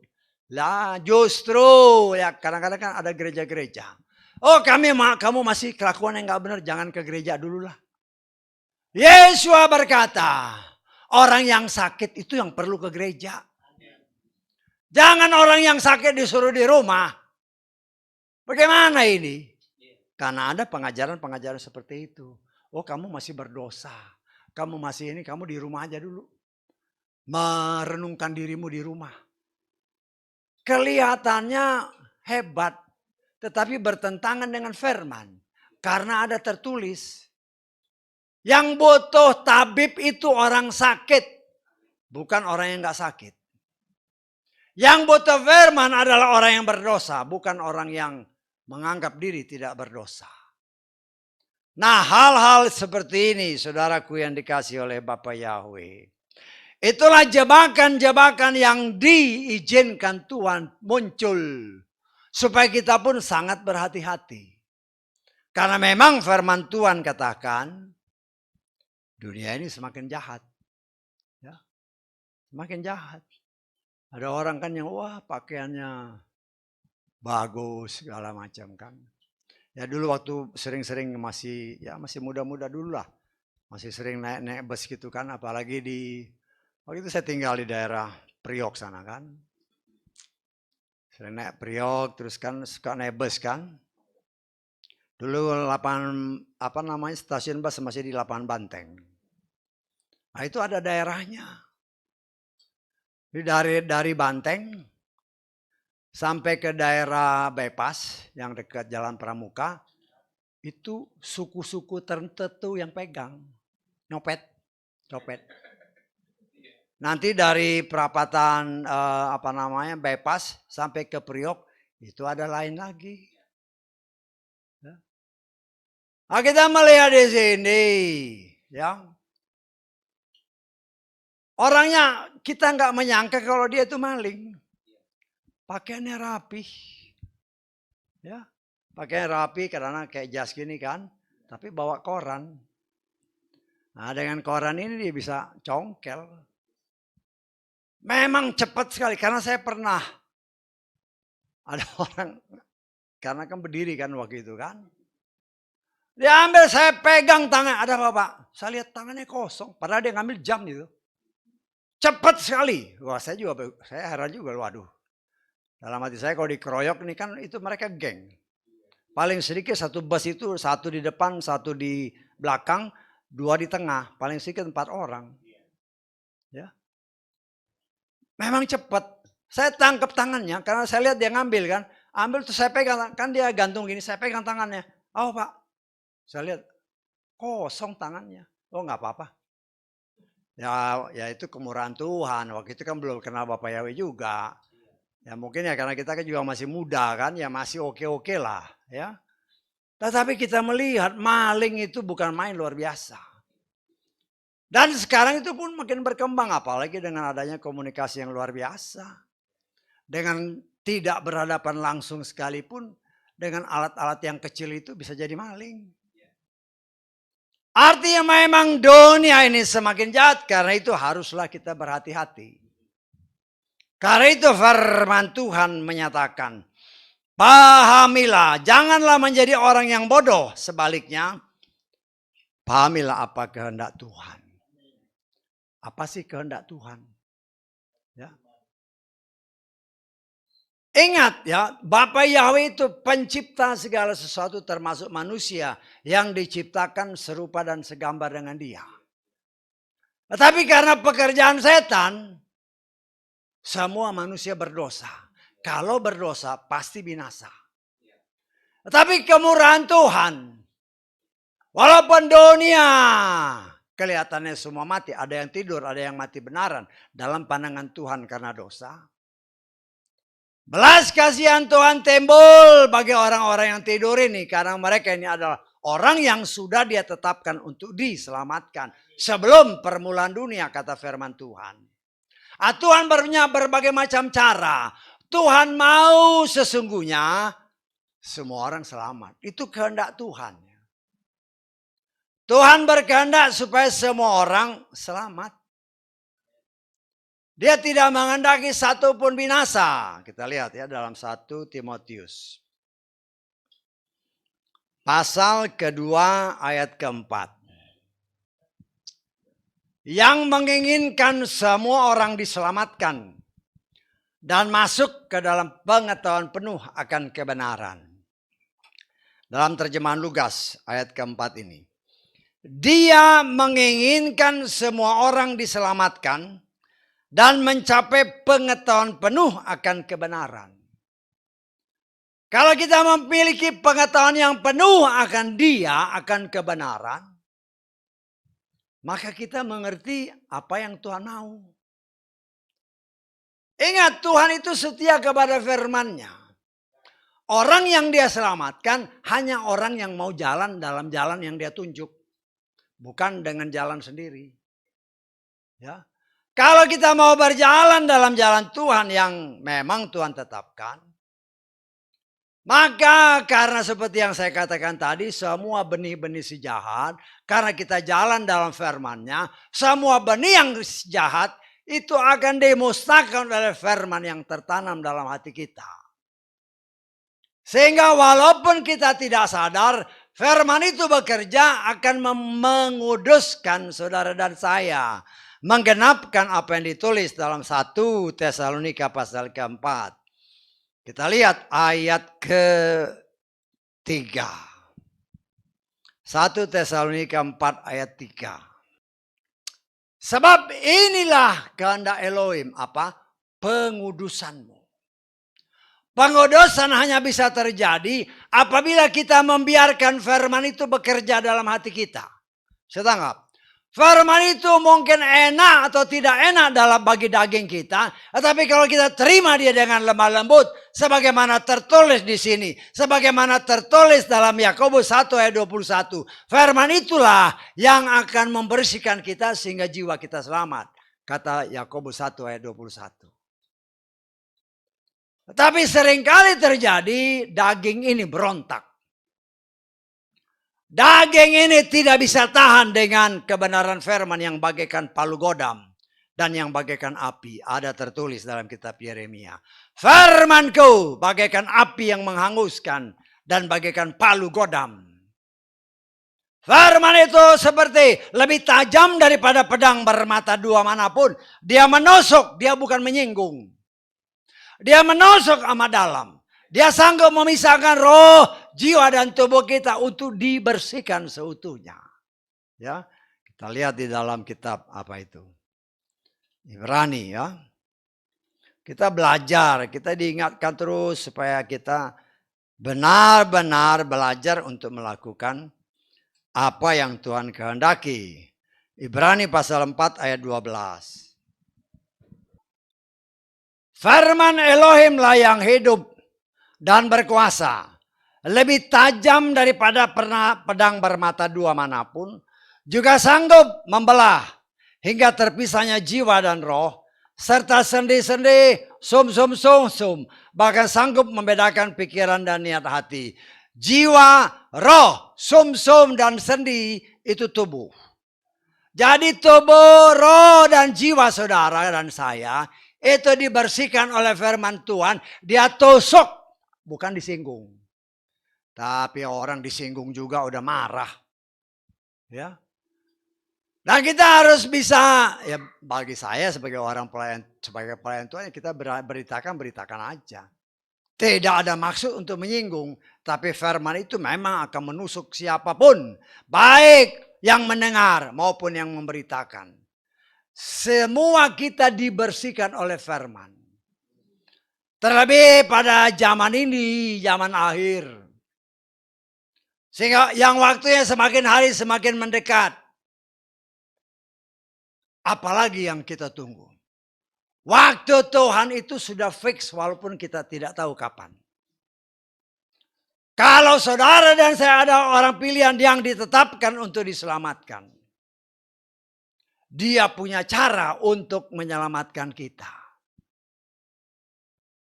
Lah justru ya kadang-kadang kan ada gereja-gereja. Kamu masih kelakuan yang gak benar, jangan ke gereja dulu lah. Yesus berkata, orang yang sakit itu yang perlu ke gereja. Jangan orang yang sakit disuruh di rumah. Bagaimana ini? Karena ada pengajaran-pengajaran seperti itu. Kamu masih berdosa. Kamu masih ini, kamu di rumah aja dulu. Merenungkan dirimu di rumah. Kelihatannya hebat, tetapi bertentangan dengan firman. Karena ada tertulis, yang butuh tabib itu orang sakit, bukan orang yang gak sakit. Yang butuh firman adalah orang yang berdosa, bukan orang yang menganggap diri tidak berdosa. Nah, hal-hal seperti ini, saudaraku yang dikasihi oleh Bapa Yahweh. Itulah jebakan-jebakan yang diizinkan Tuhan muncul. Supaya kita pun sangat berhati-hati. Karena memang firman Tuhan katakan, dunia ini semakin jahat. Ya, semakin jahat. Ada orang kan yang pakaiannya bagus segala macam kan. Ya dulu waktu sering-sering masih muda-muda dulu lah. Masih sering naik-naik bus gitu kan. Apalagi waktu itu saya tinggal di daerah Priok sana kan. Sering naik Priok terus kan suka naik bus kan. Dulu stasiun bus masih di Lapangan Banteng. Nah itu ada daerahnya. Dari Banteng sampai ke daerah Bypass yang dekat Jalan Pramuka. Itu suku-suku tertentu yang pegang. Copet. Nanti dari perapatan Bypass sampai ke Priok itu ada lain lagi. Nah, kita melihat di sini, ya. Orangnya kita nggak menyangka kalau dia itu maling. Pakaiannya rapi, ya. Pakaiannya rapi karena kayak jas gini kan, tapi bawa koran. Nah, dengan koran ini dia bisa congkel. Memang cepat sekali karena saya pernah ada orang karena kan berdiri kan waktu itu kan. Dia ambil saya pegang tangan, ada apa Pak? Saya lihat tangannya kosong, padahal dia ngambil jam gitu. Cepat sekali. Wah saya heran juga, waduh. Dalam hati saya kalau dikeroyok nih kan itu mereka geng. Paling sedikit satu bus itu satu di depan, satu di belakang, dua di tengah. Paling sedikit 4 orang. Ya. Memang cepat. Saya tangkap tangannya karena saya lihat dia ngambil kan. Ambil tuh saya pegang, kan dia gantung gini, saya pegang tangannya. Oh Pak, saya lihat kosong tangannya. Oh nggak apa-apa. Ya itu kemurahan Tuhan. Waktu itu kan belum kenal Bapak Yahweh juga. Ya mungkin ya karena kita kan juga masih muda kan, ya masih oke-oke lah ya. Tetapi kita melihat maling itu bukan main luar biasa. Dan sekarang itu pun makin berkembang apalagi dengan adanya komunikasi yang luar biasa. Dengan tidak berhadapan langsung sekalipun dengan alat-alat yang kecil itu bisa jadi maling. Artinya memang dunia ini semakin jahat karena itu haruslah kita berhati-hati. Karena itu firman Tuhan menyatakan, pahamilah, janganlah menjadi orang yang bodoh. Sebaliknya, pahamilah apa kehendak Tuhan. Apa sih kehendak Tuhan? Ya. Ingat ya, Bapa Yahweh itu pencipta segala sesuatu termasuk manusia yang diciptakan serupa dan segambar dengan Dia. Tetapi karena pekerjaan setan, semua manusia berdosa. Kalau berdosa pasti binasa. Tetapi kemurahan Tuhan, walaupun dunia kelihatannya semua mati, ada yang tidur, ada yang mati benaran dalam pandangan Tuhan karena dosa. Belas kasihan Tuhan timbul bagi orang-orang yang tidur ini. Karena mereka ini adalah orang yang sudah Dia tetapkan untuk diselamatkan. Sebelum permulaan dunia kata firman Tuhan. Tuhan punya berbagai macam cara. Tuhan mau sesungguhnya semua orang selamat. Itu kehendak Tuhan. Tuhan berkehendak supaya semua orang selamat. Dia tidak menghendaki satu pun binasa. Kita lihat ya dalam 1 Timotius. Pasal kedua ayat keempat. Yang menginginkan semua orang diselamatkan. Dan masuk ke dalam pengetahuan penuh akan kebenaran. Dalam terjemahan Lukas ayat keempat ini. Dia menginginkan semua orang diselamatkan. Dan mencapai pengetahuan penuh akan kebenaran. Kalau kita memiliki pengetahuan yang penuh akan Dia, akan kebenaran, maka kita mengerti apa yang Tuhan mau. Ingat, Tuhan itu setia kepada firman-Nya. Orang yang Dia selamatkan hanya orang yang mau jalan dalam jalan yang Dia tunjuk. Bukan dengan jalan sendiri. Ya. Kalau kita mau berjalan dalam jalan Tuhan yang memang Tuhan tetapkan, maka karena seperti yang saya katakan tadi, semua benih-benih si jahat, karena kita jalan dalam firman-Nya, semua benih yang jahat itu akan dimusnahkan oleh firman yang tertanam dalam hati kita. Sehingga walaupun kita tidak sadar, firman itu bekerja akan menguduskan saudara dan saya. Menggenapkan apa yang ditulis dalam 1 Tesalonika pasal keempat. Kita lihat ayat ke-3. 1 Tesalonika 4 ayat 3. Sebab inilah kehendak Elohim, apa? Pengudusanmu. Pengudusan hanya bisa terjadi apabila kita membiarkan firman itu bekerja dalam hati kita. Saya tanggap. Firman itu mungkin enak atau tidak enak dalam bagi daging kita. Tetapi kalau kita terima dia dengan lemah lembut. Sebagaimana tertulis di sini. Sebagaimana tertulis dalam Yakobus 1 ayat 21. Firman itulah yang akan membersihkan kita sehingga jiwa kita selamat. Kata Yakobus 1 ayat 21. Tetapi seringkali terjadi daging ini berontak. Daging ini tidak bisa tahan dengan kebenaran firman yang bagaikan palu godam dan yang bagaikan api. Ada tertulis dalam kitab Yeremia. Firmanku bagaikan api yang menghanguskan dan bagaikan palu godam. Firman itu seperti lebih tajam daripada pedang bermata dua manapun. Dia menusuk, dia bukan menyinggung. Dia menusuk amat dalam. Dia sanggup memisahkan roh, jiwa dan tubuh kita untuk dibersihkan seutuhnya. Ya, kita lihat di dalam kitab apa itu? Ibrani ya. Kita belajar, kita diingatkan terus supaya kita benar-benar belajar untuk melakukan apa yang Tuhan kehendaki. Ibrani pasal 4 ayat 12. Firman Elohimlah yang hidup dan berkuasa, lebih tajam daripada pedang bermata dua manapun, juga sanggup membelah hingga terpisahnya jiwa dan roh, serta sendi-sendi, sum, bahkan sanggup membedakan pikiran dan niat hati. Jiwa, roh, sum dan sendi itu tubuh. Jadi tubuh, roh dan jiwa saudara dan saya itu dibersihkan oleh firman Tuhan. Dia tusuk, bukan disinggung. Tapi orang disinggung juga udah marah. Ya. Dan kita harus bisa, ya bagi saya sebagai orang pelayan, sebagai pelayan Tuhan, kita beritakan aja. Tidak ada maksud untuk menyinggung, tapi firman itu memang akan menusuk siapapun, baik yang mendengar maupun yang memberitakan. Semua kita dibersihkan oleh firman. Terlebih pada zaman ini, zaman akhir. Sehingga yang waktunya semakin hari semakin mendekat. Apalagi yang kita tunggu. Waktu Tuhan itu sudah fix walaupun kita tidak tahu kapan. Kalau saudara dan saya ada orang pilihan yang ditetapkan untuk diselamatkan. Dia punya cara untuk menyelamatkan kita.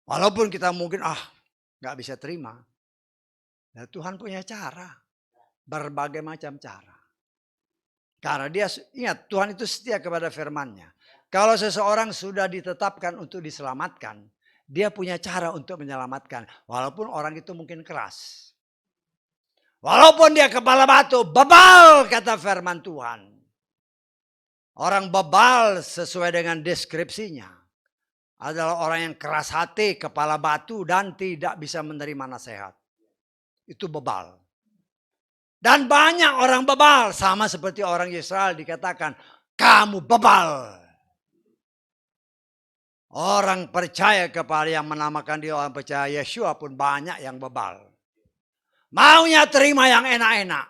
Walaupun kita mungkin gak bisa terima. Ya, Tuhan punya cara. Berbagai macam cara. Karena dia ingat Tuhan itu setia kepada firman-Nya. Kalau seseorang sudah ditetapkan untuk diselamatkan, dia punya cara untuk menyelamatkan. Walaupun orang itu mungkin keras. Walaupun dia kepala batu, bebal kata firman Tuhan. Orang bebal sesuai dengan deskripsinya adalah orang yang keras hati, kepala batu dan tidak bisa menerima nasihat. Itu bebal. Dan banyak orang bebal, sama seperti orang Israel dikatakan, kamu bebal. Orang percaya kepada yang menamakan dia orang percaya Yeshua pun banyak yang bebal. Maunya terima yang enak-enak.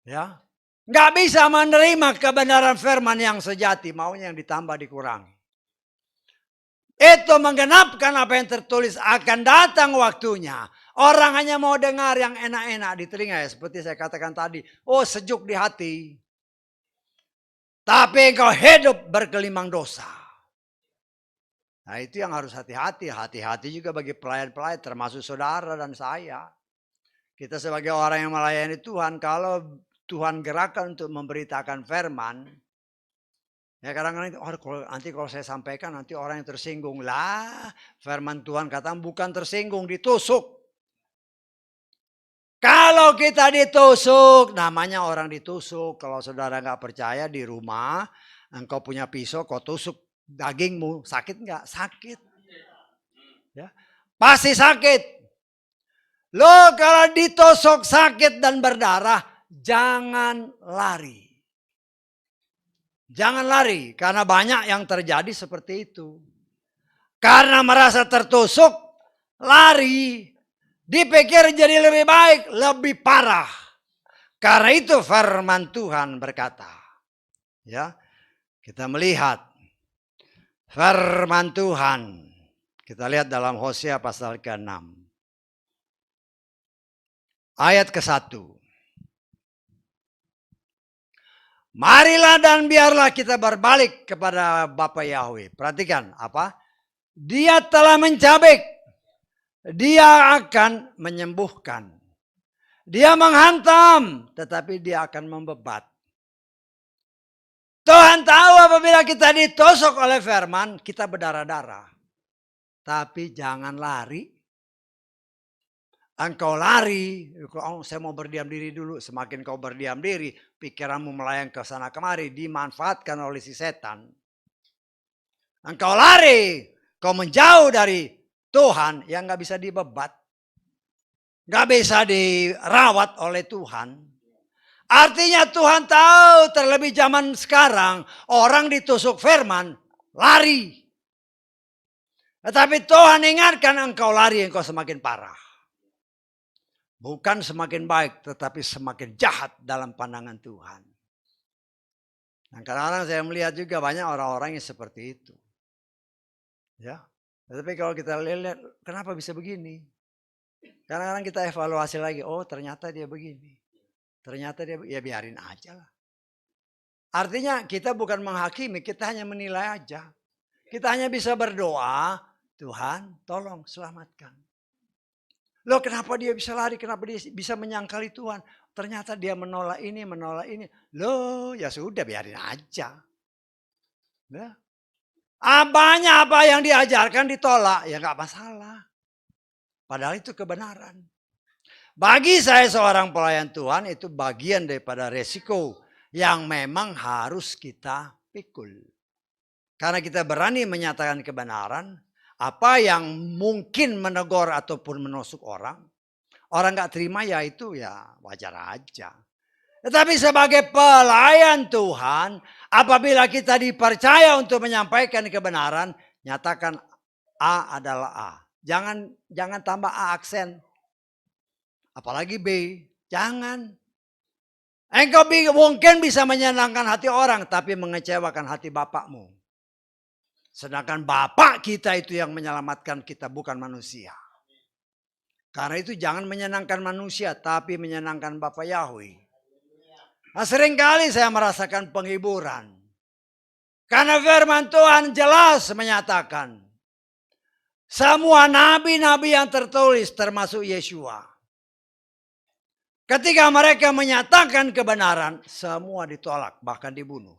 Ya, nggak bisa menerima kebenaran firman yang sejati, maunya yang ditambah dikurangi. Itu menggenapkan apa yang tertulis, akan datang waktunya. Orang hanya mau dengar yang enak-enak di telinga ya. Seperti saya katakan tadi. Oh sejuk di hati. Tapi engkau hidup bergelimang dosa. Nah itu yang harus hati-hati. Hati-hati juga bagi pelayan-pelayan termasuk saudara dan saya. Kita sebagai orang yang melayani Tuhan. Kalau Tuhan gerakan untuk memberitakan firman. Ya kadang-kadang nanti kalau saya sampaikan nanti orang yang tersinggung. Lah firman Tuhan kata bukan tersinggung, ditusuk. Kalau kita ditusuk, namanya orang ditusuk. Kalau saudara nggak percaya di rumah, engkau punya pisau, kau tusuk dagingmu, sakit nggak? Sakit. Ya, pasti sakit. Lo kalau ditusuk sakit dan berdarah, jangan lari. Jangan lari, karena banyak yang terjadi seperti itu. Karena merasa tertusuk, lari. Dipikir jadi lebih baik, lebih parah. Karena itu firman Tuhan berkata. Ya, kita melihat firman Tuhan. Kita lihat dalam Hosea pasal ke-6. Ayat ke-1. Marilah dan biarlah kita berbalik kepada Bapa Yahweh. Perhatikan apa? Dia telah mencabik. Dia akan menyembuhkan. Dia menghantam, tetapi dia akan membebat. Tuhan tahu apabila kita ditusuk oleh firman, kita berdarah-darah. Tapi jangan lari. Engkau lari, saya mau berdiam diri dulu. Semakin kau berdiam diri, pikiranmu melayang ke sana kemari, dimanfaatkan oleh si setan. Engkau lari, kau menjauh dari Tuhan yang gak bisa dibebat. Gak bisa dirawat oleh Tuhan. Artinya Tuhan tahu terlebih zaman sekarang orang ditusuk firman lari. Tetapi Tuhan ingatkan engkau lari, engkau semakin parah. Bukan semakin baik, tetapi semakin jahat dalam pandangan Tuhan. Nah, kadang-kadang saya melihat juga banyak orang-orang yang seperti itu. Ya, tetapi kalau kita lihat, kenapa bisa begini? Kadang-kadang kita evaluasi lagi, oh ternyata dia begini. Ternyata dia, ya biarin aja lah. Artinya kita bukan menghakimi, kita hanya menilai aja. Kita hanya bisa berdoa, Tuhan tolong selamatkan. Loh kenapa dia bisa lari, kenapa dia bisa menyangkali Tuhan. Ternyata dia menolak ini, menolak ini. Loh ya sudah biarin aja. Ya. Banyak apa yang diajarkan ditolak, ya gak masalah. Padahal itu kebenaran. Bagi saya seorang pelayan Tuhan itu bagian daripada resiko yang memang harus kita pikul. Karena kita berani menyatakan kebenaran, apa yang mungkin menegur ataupun menusuk orang gak terima ya itu ya wajar aja. Tetapi sebagai pelayan Tuhan, apabila kita dipercaya untuk menyampaikan kebenaran, nyatakan A adalah A. Jangan tambah A aksen. Apalagi B, jangan. Engkau mungkin bisa menyenangkan hati orang, tapi mengecewakan hati bapakmu. Sedangkan bapak kita itu yang menyelamatkan kita, bukan manusia. Karena itu jangan menyenangkan manusia, tapi menyenangkan Bapa Yahweh. Nah, seringkali saya merasakan penghiburan. Karena firman Tuhan jelas menyatakan, semua nabi-nabi yang tertulis termasuk Yeshua. Ketika mereka menyatakan kebenaran, semua ditolak, bahkan dibunuh.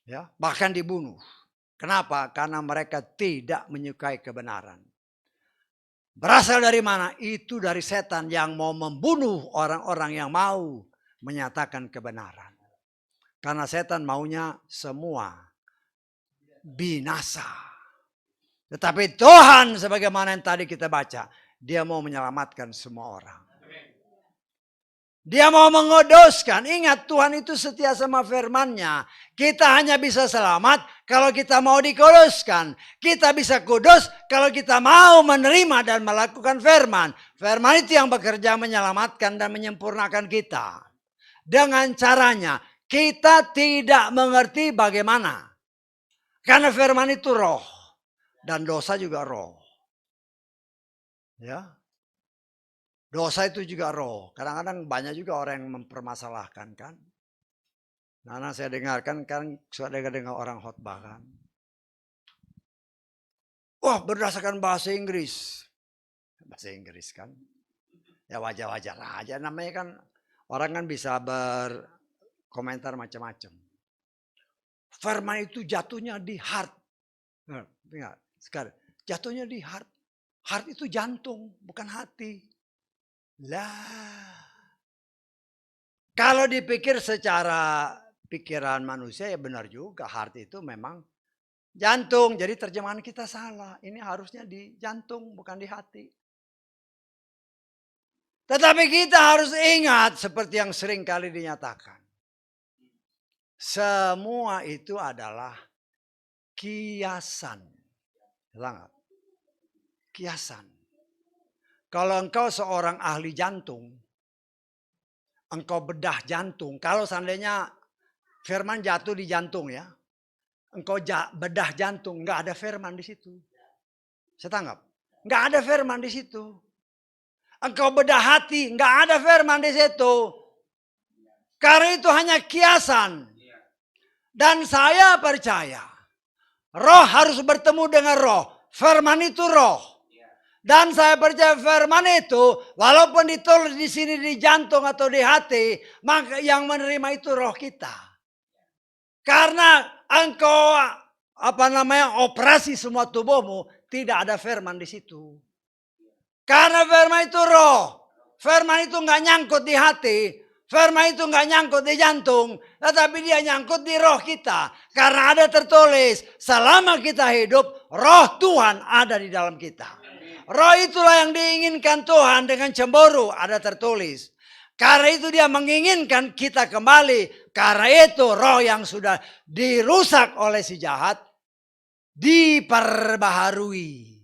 Ya, bahkan dibunuh. Kenapa? Karena mereka tidak menyukai kebenaran. Berasal dari mana? Itu dari setan yang mau membunuh orang-orang yang mau menyatakan kebenaran. Karena setan maunya semua binasa. Tetapi Tuhan sebagaimana yang tadi kita baca, dia mau menyelamatkan semua orang. Dia mau menguduskan. Ingat Tuhan itu setia sama firman-Nya. Kita hanya bisa selamat kalau kita mau dikuduskan. Kita bisa kudus kalau kita mau menerima dan melakukan firman. Firman itu yang bekerja menyelamatkan dan menyempurnakan kita. Dengan caranya kita tidak mengerti bagaimana. Karena firman itu roh. Dan dosa juga roh. Ya. Dosa itu juga roh. Kadang-kadang banyak juga orang yang mempermasalahkan kan. Nah, saya dengarkan kan sudah dengar orang khotbah kan. Wah, berdasarkan bahasa Inggris. Bahasa Inggris kan. Ya wajar-wajar aja. Namanya kan orang kan bisa berkomentar macam-macam. Firman itu jatuhnya di heart. Ingat, sekarang jatuhnya di heart. Heart itu jantung, bukan hati. Lah. Kalau dipikir secara pikiran manusia ya benar juga. Heart itu memang jantung. Jadi terjemahan kita salah. Ini harusnya di jantung bukan di hati. Tetapi kita harus ingat seperti yang sering kali dinyatakan. Semua itu adalah kiasan. Kiasan. Kalau engkau seorang ahli jantung, engkau bedah jantung. Kalau seandainya firman jatuh di jantung ya, engkau bedah jantung, nggak ada firman di situ. Saya tanggap, nggak ada firman di situ. Engkau bedah hati, nggak ada firman di situ. Karena itu hanya kiasan. Dan saya percaya, roh harus bertemu dengan roh. Firman itu roh. Dan saya percaya firman itu walaupun ditulis di sini di jantung atau di hati, maka yang menerima itu roh kita. Karena engkau operasi semua tubuhmu, tidak ada firman di situ. Karena firman itu roh. Firman itu nggak nyangkut di hati. Firman itu nggak nyangkut di jantung, tetapi dia nyangkut di roh kita. Karena ada tertulis, selama kita hidup, roh Tuhan ada di dalam kita. Roh itulah yang diinginkan Tuhan dengan cemburu, ada tertulis. Karena itu dia menginginkan kita kembali. Karena itu roh yang sudah dirusak oleh si jahat, diperbaharui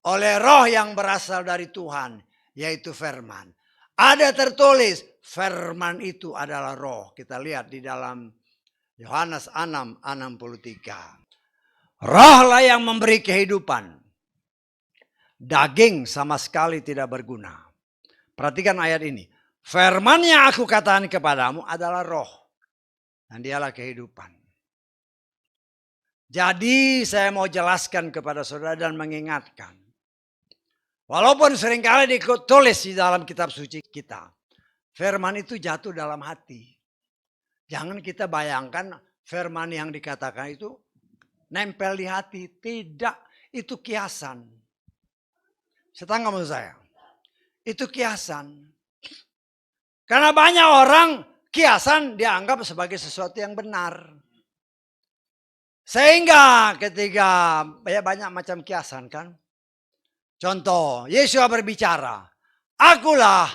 oleh roh yang berasal dari Tuhan, yaitu firman. Ada tertulis, firman itu adalah roh. Kita lihat di dalam Yohanes 6:63. Rohlah yang memberi kehidupan. Daging sama sekali tidak berguna. Perhatikan ayat ini. Firman yang aku katakan kepadamu adalah roh. Dan dialah kehidupan. Jadi saya mau jelaskan kepada saudara dan mengingatkan. Walaupun seringkali ditulis di dalam kitab suci kita. Firman itu jatuh dalam hati. Jangan kita bayangkan firman yang dikatakan itu nempel di hati. Tidak, itu kiasan. Setengah maksud saya. Itu kiasan. Karena banyak orang kiasan dianggap sebagai sesuatu yang benar. Sehingga ketika banyak macam kiasan kan. Contoh, Yesua berbicara. Akulah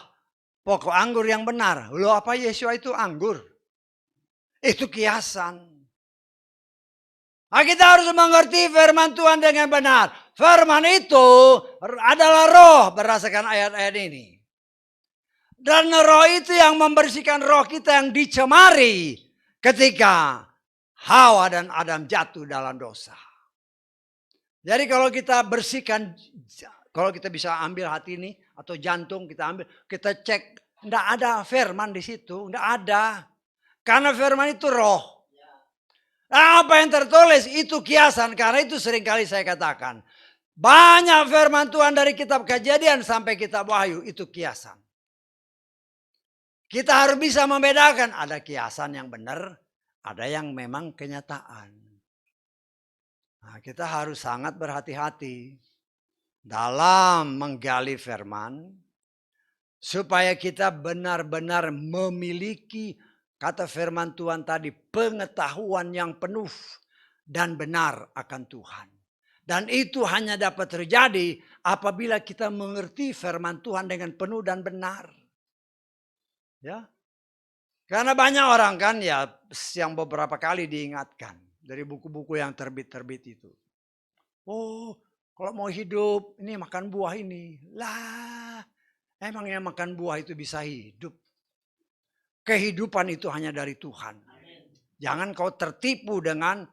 pokok anggur yang benar. Loh, apa Yesua itu anggur? Itu kiasan. Nah, kita harus mengerti firman Tuhan dengan benar. Firman itu adalah roh berdasarkan ayat-ayat ini. Dan roh itu yang membersihkan roh kita yang dicemari ketika Hawa dan Adam jatuh dalam dosa. Jadi kalau kita bersihkan, kalau kita bisa ambil hati ini atau jantung kita ambil, kita cek, enggak ada firman di situ, enggak ada. Karena firman itu roh. Nah, apa yang tertulis itu kiasan, karena itu seringkali saya katakan. Banyak firman Tuhan dari kitab Kejadian sampai kitab Wahyu itu kiasan. Kita harus bisa membedakan, ada kiasan yang benar, ada yang memang kenyataan. Nah, kita harus sangat berhati-hati dalam menggali firman supaya kita benar-benar memiliki kata firman Tuhan tadi pengetahuan yang penuh dan benar akan Tuhan. Dan itu hanya dapat terjadi apabila kita mengerti firman Tuhan dengan penuh dan benar. Ya. Karena banyak orang kan ya yang beberapa kali diingatkan. Dari buku-buku yang terbit-terbit itu. Oh, kalau mau hidup, ini makan buah ini. Lah, emangnya makan buah itu bisa hidup? Kehidupan itu hanya dari Tuhan. Jangan kau tertipu dengan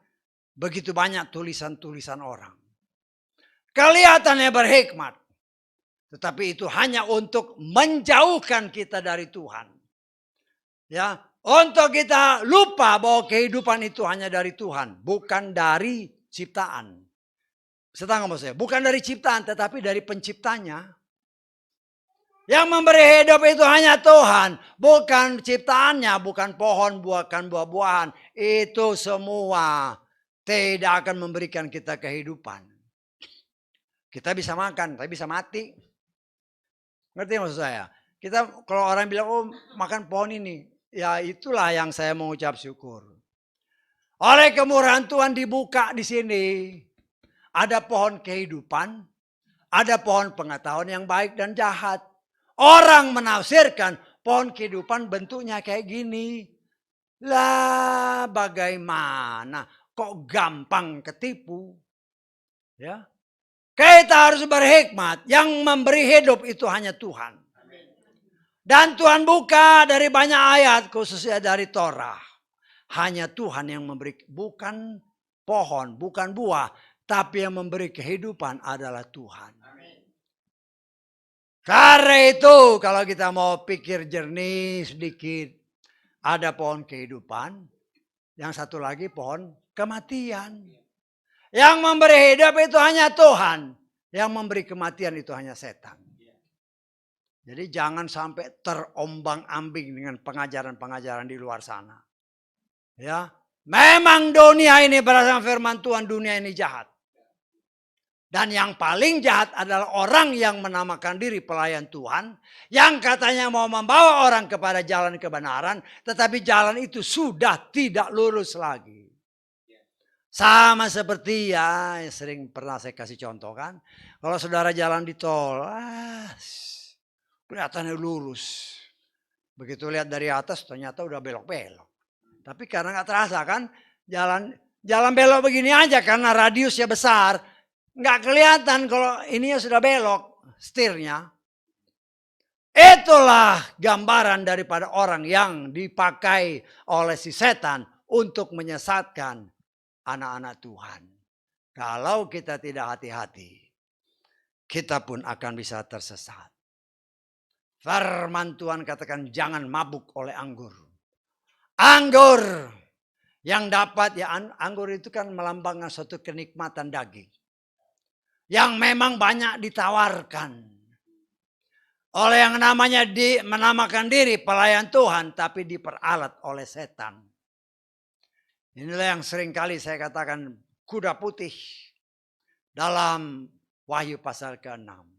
begitu banyak tulisan-tulisan orang. Kelihatannya berhikmat. Tetapi itu hanya untuk menjauhkan kita dari Tuhan. Ya, untuk kita lupa bahwa kehidupan itu hanya dari Tuhan, bukan dari ciptaan. Setengah maksud saya, bukan dari ciptaan tetapi dari penciptanya. Yang memberi hidup itu hanya Tuhan, bukan ciptaannya, bukan pohon, bukan buah-buahan. Itu semua tidak akan memberikan kita kehidupan. Kita bisa makan, tapi bisa mati. Ngerti maksud saya? Kita kalau orang bilang, oh makan pohon ini. Ya itulah yang saya mengucap syukur. Oleh kemurahan Tuhan dibuka di sini. Ada pohon kehidupan. Ada pohon pengetahuan yang baik dan jahat. Orang menafsirkan pohon kehidupan bentuknya kayak gini. Lah bagaimana? Kok gampang ketipu? Ya. Kita harus berhikmat. Yang memberi hidup itu hanya Tuhan. Dan Tuhan buka dari banyak ayat khususnya dari Torah. Hanya Tuhan yang memberi, bukan pohon, bukan buah. Tapi yang memberi kehidupan adalah Tuhan. Karena itu kalau kita mau pikir jernih sedikit. Ada pohon kehidupan. Yang satu lagi pohon kematian. Yang memberi hidup itu hanya Tuhan. Yang memberi kematian itu hanya setan. Jadi jangan sampai terombang-ambing dengan pengajaran-pengajaran di luar sana. Ya, memang dunia ini berdasarkan firman Tuhan, dunia ini jahat. Dan yang paling jahat adalah orang yang menamakan diri pelayan Tuhan, yang katanya mau membawa orang kepada jalan kebenaran, tetapi jalan itu sudah tidak lurus lagi. Sama seperti ya, sering pernah saya kasih contoh kan, kalau saudara jalan di tol, kelihatannya lurus. Begitu lihat dari atas ternyata udah belok-belok. Tapi karena nggak terasa kan jalan jalan belok begini aja karena radiusnya besar. Nggak kelihatan kalau ininya sudah belok, setirnya. Itulah gambaran daripada orang yang dipakai oleh si setan untuk menyesatkan anak-anak Tuhan. Kalau kita tidak hati-hati, kita pun akan bisa tersesat. Firman Tuhan katakan jangan mabuk oleh anggur. Anggur yang dapat, ya anggur itu kan melambangkan suatu kenikmatan daging. Yang memang banyak ditawarkan oleh yang namanya menamakan diri pelayan Tuhan, tapi diperalat oleh setan. Inilah yang sering kali saya katakan kuda putih dalam Wahyu pasal ke-6.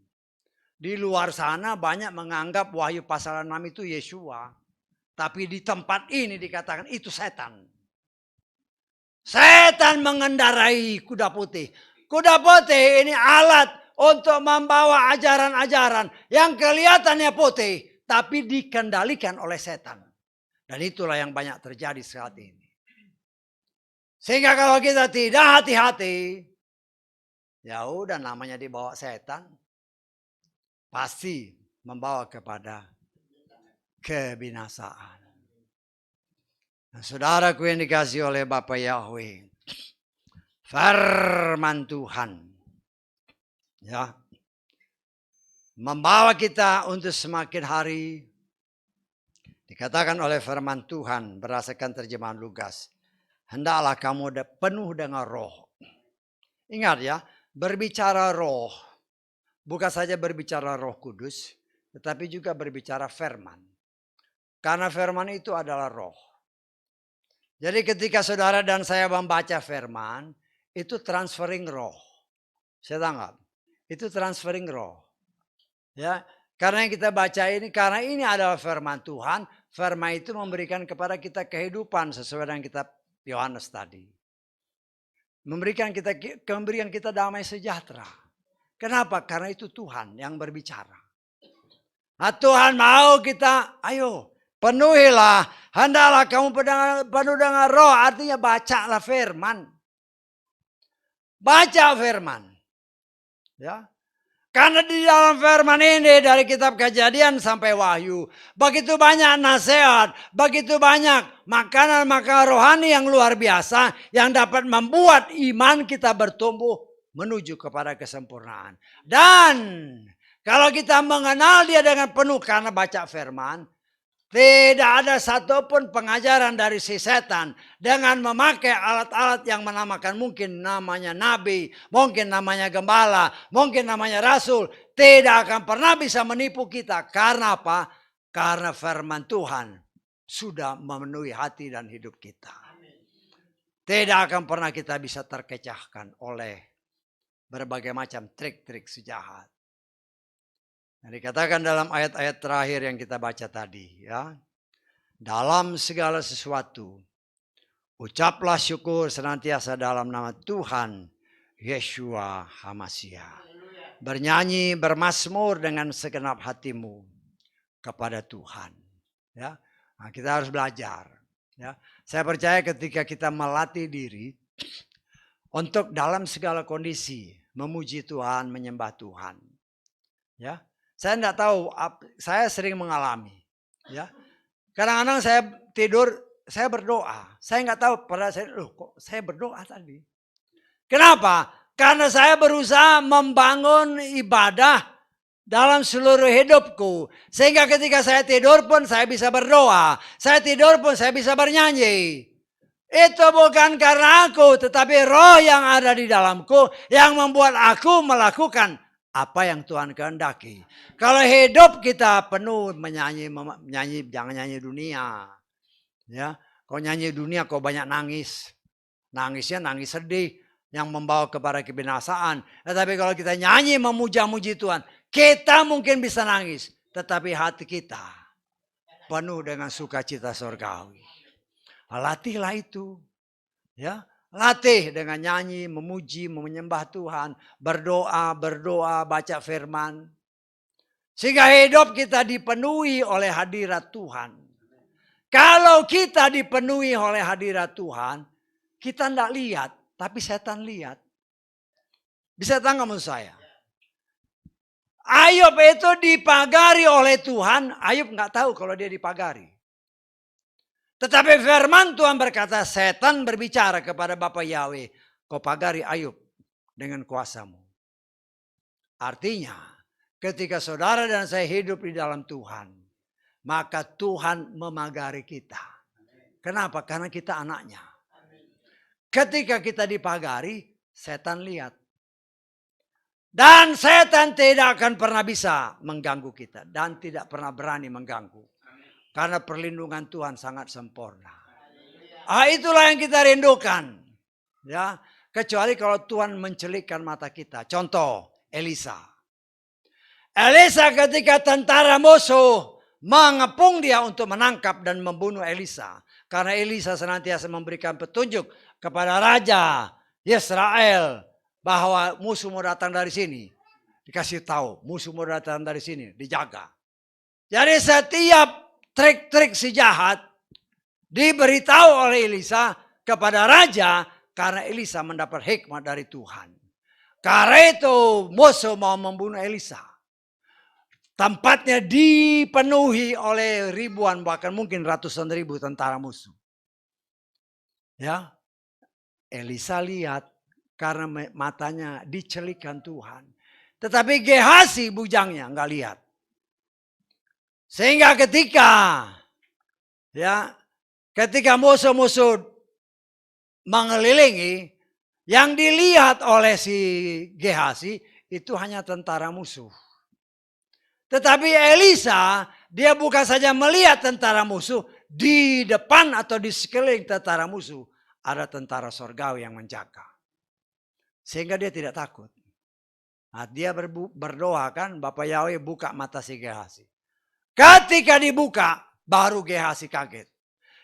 Di luar sana banyak menganggap Wahyu pasal 6 itu Yesua. Tapi di tempat ini dikatakan itu setan. Setan mengendarai kuda putih. Kuda putih ini alat untuk membawa ajaran-ajaran yang kelihatannya putih. Tapi dikendalikan oleh setan. Dan itulah yang banyak terjadi saat ini. Sehingga kalau kita tidak hati-hati, ya udah namanya dibawa setan. Pasti membawa kepada kebinasaan. Nah, saudaraku yang dikasihi oleh Bapa Yahweh, firman Tuhan ya membawa kita untuk semakin hari. Dikatakan oleh firman Tuhan berdasarkan terjemahan Lukas, hendaklah kamu penuh dengan roh. Ingat ya, berbicara roh bukan saja berbicara Roh Kudus, tetapi juga berbicara firman. Karena firman itu adalah roh. Jadi ketika saudara dan saya membaca firman, itu transferring roh. Saya tanggap, itu transferring roh. Ya, karena yang kita baca ini, karena ini adalah firman Tuhan, firman itu memberikan kepada kita kehidupan sesuai dengan kitab Yohanes tadi. Memberikan kita damai sejahtera. Kenapa? Karena itu Tuhan yang berbicara. Nah, Tuhan mau kita, ayo penuhilah, hendaklah kamu penuh dengan roh, artinya bacalah firman. Baca firman. Ya. Karena di dalam firman ini dari kitab Kejadian sampai Wahyu, begitu banyak nasihat, begitu banyak makanan-makanan rohani yang luar biasa yang dapat membuat iman kita bertumbuh menuju kepada kesempurnaan. Dan kalau kita mengenal dia dengan penuh karena baca firman, tidak ada satupun pengajaran dari si setan dengan memakai alat-alat yang menamakan mungkin namanya nabi, mungkin namanya gembala, mungkin namanya rasul. Tidak akan pernah bisa menipu kita. Karena apa? Karena firman Tuhan sudah memenuhi hati dan hidup kita. Tidak akan pernah kita bisa terkecahkan oleh berbagai macam trik-trik sejahat. Nah, dikatakan dalam ayat-ayat terakhir yang kita baca tadi, ya. Dalam segala sesuatu, ucaplah syukur senantiasa dalam nama Tuhan Yeshua HaMashiach. Bernyanyi, bermazmur dengan segenap hatimu kepada Tuhan. Ya. Nah, kita harus belajar. Ya. Saya percaya ketika kita melatih diri untuk dalam segala kondisi memuji Tuhan, menyembah Tuhan. Ya, saya tidak tahu, saya sering mengalami. Ya, kadang-kadang saya tidur, saya berdoa. Saya nggak tahu pada saya, loh kok saya berdoa tadi. Kenapa? Karena saya berusaha membangun ibadah dalam seluruh hidupku. Sehingga ketika saya tidur pun saya bisa berdoa. Saya tidur pun saya bisa bernyanyi. Itu bukan karena aku, tetapi roh yang ada di dalamku yang membuat aku melakukan apa yang Tuhan kehendaki. Kalau hidup kita penuh menyanyi jangan nyanyi dunia. Ya, kau nyanyi dunia kau banyak nangis. Nangisnya nangis sedih yang membawa kepada kebinasaan. Tetapi kalau kita nyanyi memuja-muji Tuhan, kita mungkin bisa nangis, tetapi hati kita penuh dengan sukacita surgawi. Latihlah itu. Ya, latih dengan nyanyi, memuji, menyembah Tuhan, berdoa, baca firman. Sehingga hidup kita dipenuhi oleh hadirat Tuhan. Kalau kita dipenuhi oleh hadirat Tuhan, Kita tidak lihat, tapi setan lihat. Bisa tangkap maksud saya? Ayub itu dipagari oleh Tuhan. Ayub nggak tahu kalau dia dipagari. Tetapi firman Tuhan berkata, setan berbicara kepada Bapa Yahweh, kau pagari Ayub dengan kuasamu. Artinya, ketika saudara dan saya hidup di dalam Tuhan, maka Tuhan memagari kita. Kenapa? Karena kita anaknya. Ketika kita dipagari, setan lihat. Dan setan tidak akan pernah bisa mengganggu kita. Dan tidak pernah berani mengganggu. Karena perlindungan Tuhan sangat sempurna. Itulah yang kita rindukan. Ya, kecuali kalau Tuhan mencelikkan mata kita. Contoh, Elisa. Elisa ketika tentara musuh mengepung dia untuk menangkap dan membunuh Elisa. Karena Elisa senantiasa memberikan petunjuk kepada Raja Israel bahwa musuh mau datang dari sini. Dikasih tahu, musuh mau datang dari sini, dijaga. Jadi setiap trik-trik si jahat diberitahu oleh Elisa kepada Raja karena Elisa mendapat hikmat dari Tuhan. Karena itu musuh mau membunuh Elisa. Tempatnya dipenuhi oleh ribuan bahkan mungkin ratusan ribu tentara musuh. Ya, Elisa lihat karena matanya dicelikkan Tuhan. Tetapi Gehasi bujangnya nggak lihat. Sehingga ketika musuh-musuh mengelilingi, yang dilihat oleh si Gehasi itu hanya tentara musuh. Tetapi Elisa, dia bukan saja melihat tentara musuh, di depan atau di sekeliling tentara musuh, ada tentara sorgawi yang menjaga. Sehingga dia tidak takut. Nah, dia berdoa kan, Bapak Yahweh buka mata si Gehasi. Ketika dibuka, baru Gehasi kaget.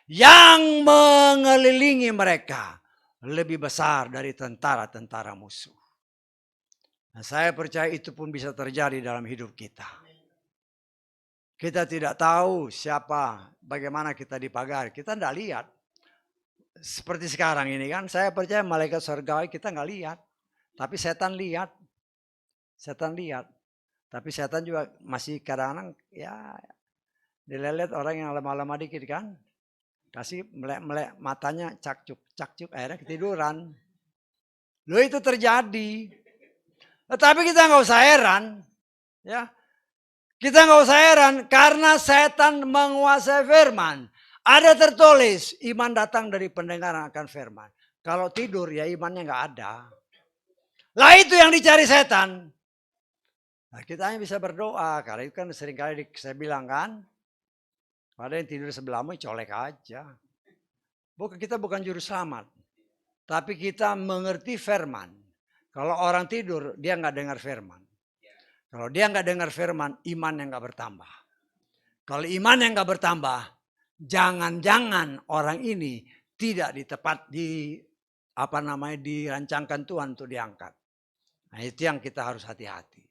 Yang mengelilingi mereka lebih besar dari tentara-tentara musuh. Nah, saya percaya itu pun bisa terjadi dalam hidup kita. Kita tidak tahu siapa, bagaimana kita dipagari. Kita tidak lihat. Seperti sekarang ini kan, saya percaya malaikat surgawi kita nggak lihat. Tapi setan lihat. Setan lihat. Tapi setan juga masih kadang-kadang ya dilihat orang yang lemah-lemah dikit kan. Kasih melek-melek matanya cakcuk, akhirnya ketiduran. Loh itu terjadi. Tetapi kita nggak usah heran. Ya. Kita nggak usah heran karena setan menguasai firman. Ada tertulis iman datang dari pendengaran akan firman. Kalau tidur ya imannya nggak ada. Lah itu yang dicari setan. Nah, kita hanya bisa berdoa. Karena itu kan seringkali saya bilang kan. Ada yang tidur sebelahmu colek aja. Kita bukan juru selamat. Tapi kita mengerti firman. Kalau orang tidur dia nggak dengar firman. Kalau dia nggak dengar firman, iman yang nggak bertambah. Kalau iman yang nggak bertambah, jangan-jangan orang ini tidak dirancangkan Tuhan untuk diangkat. Nah itu yang kita harus hati-hati.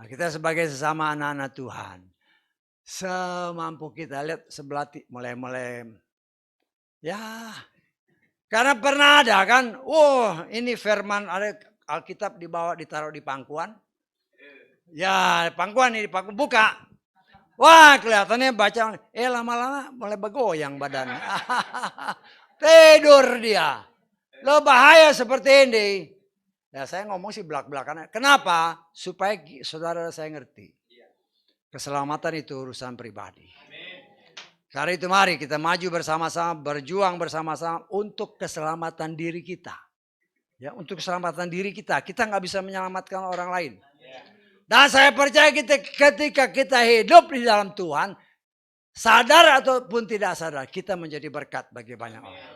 Nah, kita sebagai sesama anak-anak Tuhan, semampu kita lihat sebelah mulai ya. Karena pernah ada kan, ini firman ada Alkitab ditaruh di pangkuan. Ya, pangkuan ini buka. Wah, kelihatannya baca. Lama-lama mulai bergoyang badannya. Tidur dia. Lo bahaya seperti ini. Ya, saya ngomong sih belak-belakan. Kenapa? Supaya saudara saya ngerti. Keselamatan itu urusan pribadi. Karena itu mari kita maju bersama-sama, berjuang bersama-sama untuk keselamatan diri kita. Ya, untuk keselamatan diri kita. Kita nggak bisa menyelamatkan orang lain. Dan saya percaya ketika kita hidup di dalam Tuhan, sadar ataupun tidak sadar, kita menjadi berkat bagi banyak orang.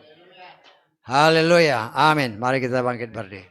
Haleluya, amin. Mari kita bangkit berdiri.